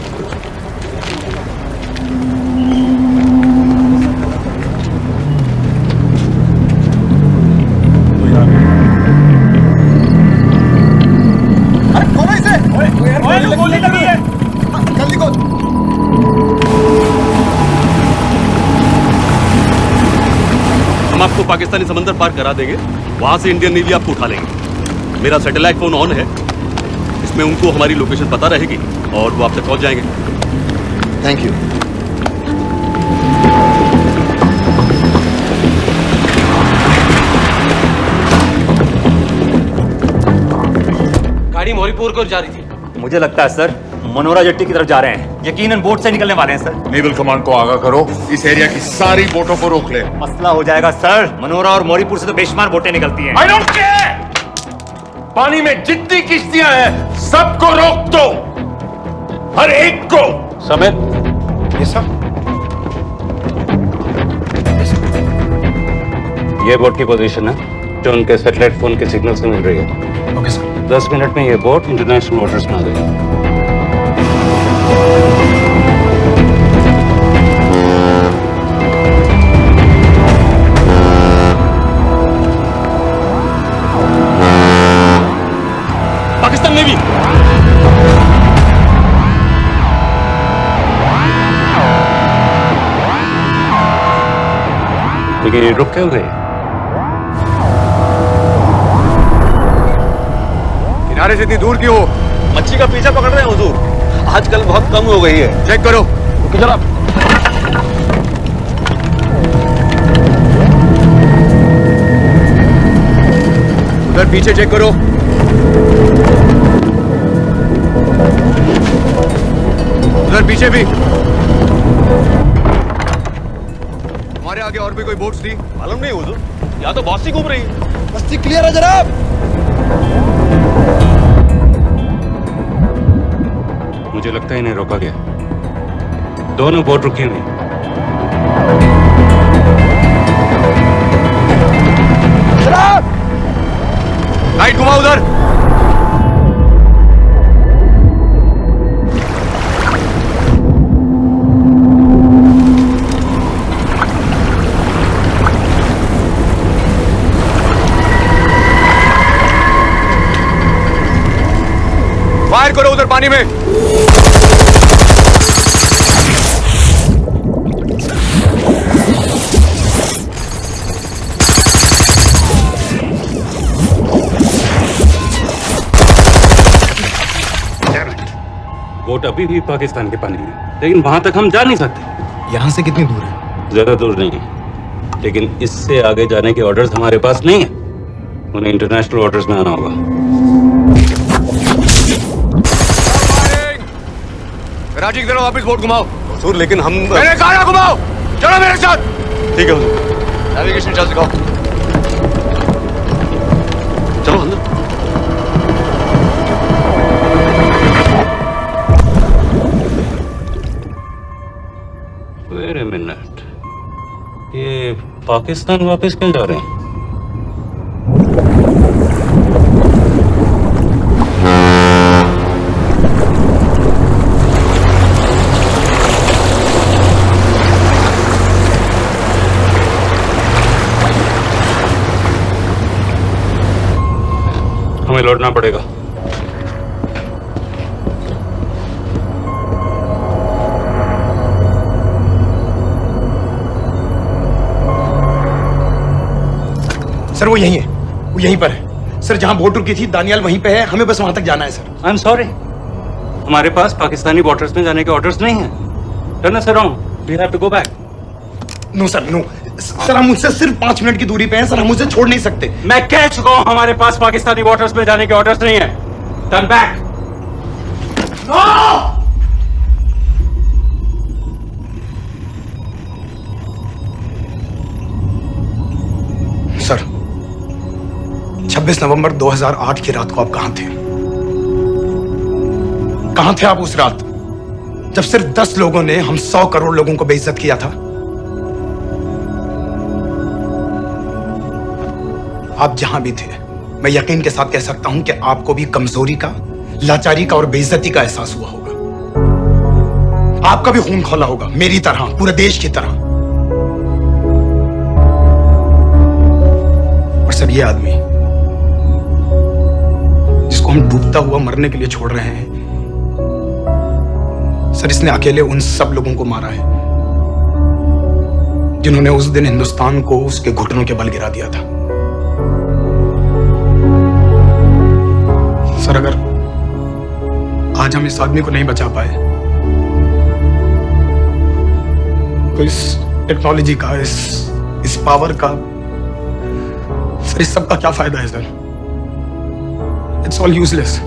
आपको पाकिस्तानी समंदर पार करा देंगे, वहां से इंडियन नेवी आपको उठा लेंगे। मेरा सैटेलाइट फोन ऑन है, इसमें उनको हमारी लोकेशन पता रहेगी और वो आप तक पहुंच जाएंगे। Thank you. गाड़ी मोरीपुर को जा रही थी। मुझे लगता है सर मनोरा जेट्टी की तरफ जा रहे हैं, यकीनन बोट से निकलने वाले हैं सर। नेवल कमांड को आगाह करो, इस एरिया की सारी बोटों को रोक ले। मसला हो जाएगा सर, मनोरा और मोरीपुर से तो बेशुमार बोटें निकलती हैं। I don't care! पानी में जितनी किश्तियां हैं सबको रोक दो, हर एक को। समेत ये सब ये बोट की पोजीशन है जो उनके सैटेलाइट फोन के सिग्नल से मिल रही है। Okay sir. 10 मिनट में ये बोट इंटरनेशनल वाटर्स में आ गई। पाकिस्तान नेवी लेकिन ये रुक क्यों गए? किनारे से इतनी दूर क्यों हो? मच्छी का पीछा पकड़ रहे हैं हुजूर, आजकल बहुत कम हो गई है। चेक करो। जरा उधर पीछे चेक करो। उधर पीछे भी। हमारे आगे और भी कोई बोट्स थी? मालूम नहीं हुजूर, यहाँ तो बहुत सी घूम रही है। बस्ती क्लियर है जनाब। मुझे लगता है इन्हें रोका गया। दोनों बोट रुकी हुई। जनाब लाइट घुमाओ उधर। फायर करो उधर पानी में। बोट अभी भी पाकिस्तान के पानी में, लेकिन वहां तक हम जा नहीं सकते। यहाँ से कितनी दूर है? ज्यादा दूर नहीं है, लेकिन इससे आगे जाने के ऑर्डर्स हमारे पास नहीं है। उन्हें इंटरनेशनल वाटर्स में आना होगा। राजी की तरह वापस बोट घुमाओ। हुजूर लेकिन हम मैंने कहा ना घुमाओ। चलो मेरे साथ। ठीक है हुजूर। नेविगेशन चार्ज दिखाओ। चलो अंदर। वेट अ मिनट, ये पाकिस्तान वापस क्यों जा रहे हैं? हमें लौटना पड़ेगा। सर वो यहीं है, वो यहीं पर है। सर जहां बोट रुकी थी दानियाल वहीं पे है, हमें बस वहां तक जाना है सर। आई एम सॉरी, हमारे पास पाकिस्तानी वाटर्स में जाने के ऑर्डर्स नहीं है। Turn us around, we have to go back. No sir no, sir हम मुझसे सिर्फ 5 मिनट की दूरी पे हैं सर, हम मुझे छोड़ नहीं सकते। मैं कह चुका हूं हमारे पास पाकिस्तानी वाटर्स में जाने के ऑर्डर्स नहीं है। Turn back. सर 26 नवंबर 2008 की रात को आप कहां थे? कहां थे आप उस रात जब सिर्फ 10 लोगों ने हम 100 करोड़ लोगों को बेइज्जत किया था? आप जहां भी थे, मैं यकीन के साथ कह सकता हूं कि आपको भी कमजोरी का, लाचारी का और बेइज्जती का एहसास हुआ होगा। आपका भी खून खौला होगा, मेरी तरह, पूरे देश की तरह। और सर ये आदमी जिसको हम डूबता हुआ मरने के लिए छोड़ रहे हैं, सर इसने अकेले उन सब लोगों को मारा है जिन्होंने उस दिन हिंदुस्तान को उसके घुटनों के बल गिरा दिया था। सर, अगर आज हम इस आदमी को नहीं बचा पाए तो इस टेक्नोलॉजी का, इस पावर का, सर इस सब का क्या फायदा है सर? It's all useless.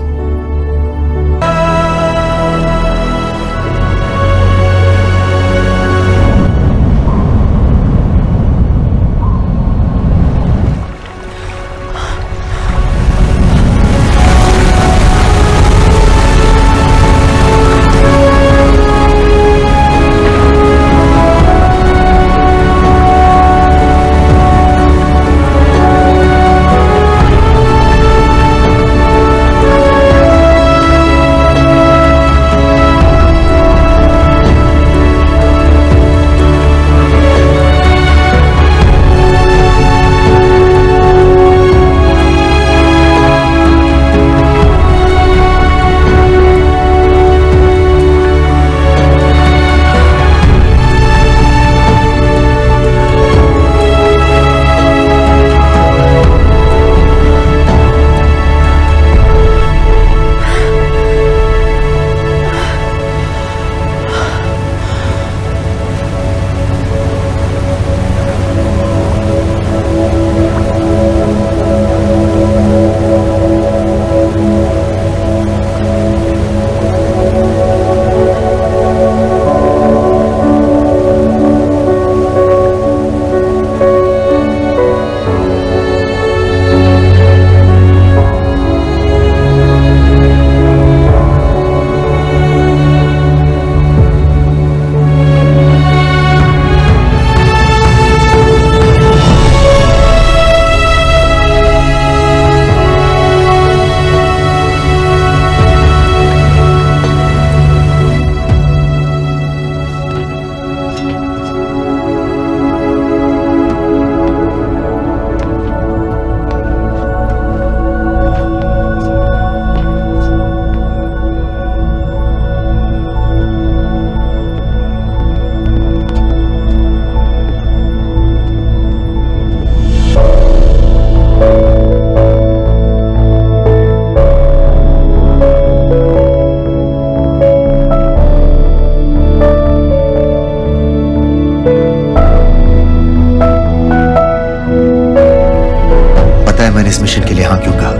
इस मिशन के लिए हाँ क्यों कहा?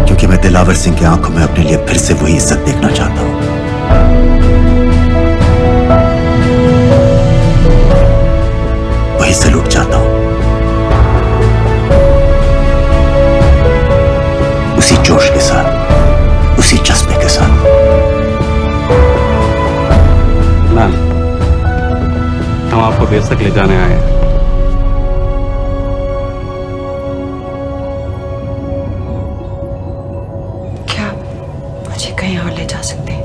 क्योंकि मैं दिलावर सिंह की आंखों में अपने लिए फिर से वही इज्जत देखना चाहता हूं, वही सलूट चाहता हूं, उसी जोश के साथ, उसी जज्बे के साथ। मैम, हम आपको बेस तक ले जाने आए हैं। क्या मुझे कहीं और ले जा सकते हैं?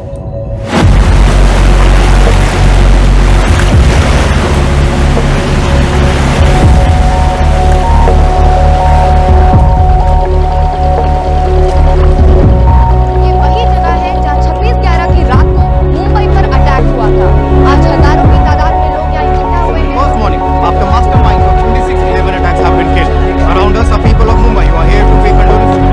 ये वही जगह है जहां 26/11 की रात को मुंबई पर अटैक हुआ था। आज हजारों की तादाद में लोग यहाँ इकट्ठा हुए हैं। First morning, after mastermind of 26/11 attacks have been killed. Around us are people of Mumbai who are here to pay condolences.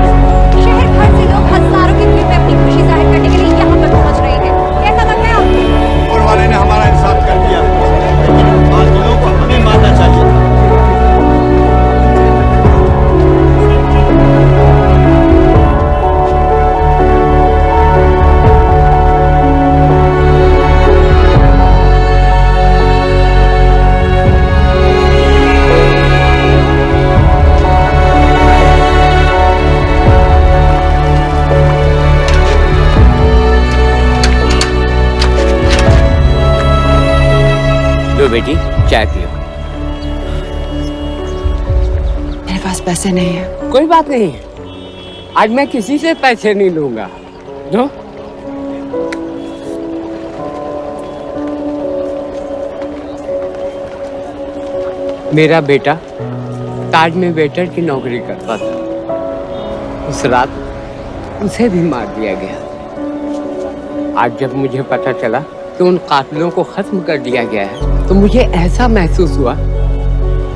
शहर भर से लोग हजारों की भीड़ में अपनी खुशी जाहिर करने के लिए यहाँ पर पहुँच रहे हैं। कैसा लग रहा है आपको? ऊपर वाले ने हमारा इंसाफ कर दिया, लेकिन बादलों को हमें मानना चाहिए। लो बेटी, चाय पियो। मेरे पास पैसे नहीं है। कोई बात नहीं, आज मैं किसी से पैसे नहीं लूंगा। दो। मेरा बेटा ताज में वेटर की नौकरी करता था। उस रात उसे भी मार दिया गया। आज जब मुझे पता चला कि उन कातिलों को खत्म कर दिया गया है तो मुझे ऐसा महसूस हुआ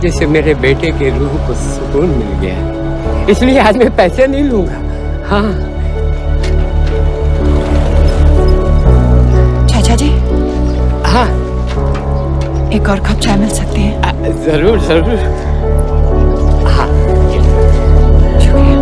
जैसे मेरे बेटे के रूह को सुकून मिल गया है। इसलिए आज मैं पैसे नहीं लूंगा। हाँ चाचा जी। हाँ एक और कप चाय मिल सकती है? जरूर जरूर। हाँ शुक्रिया।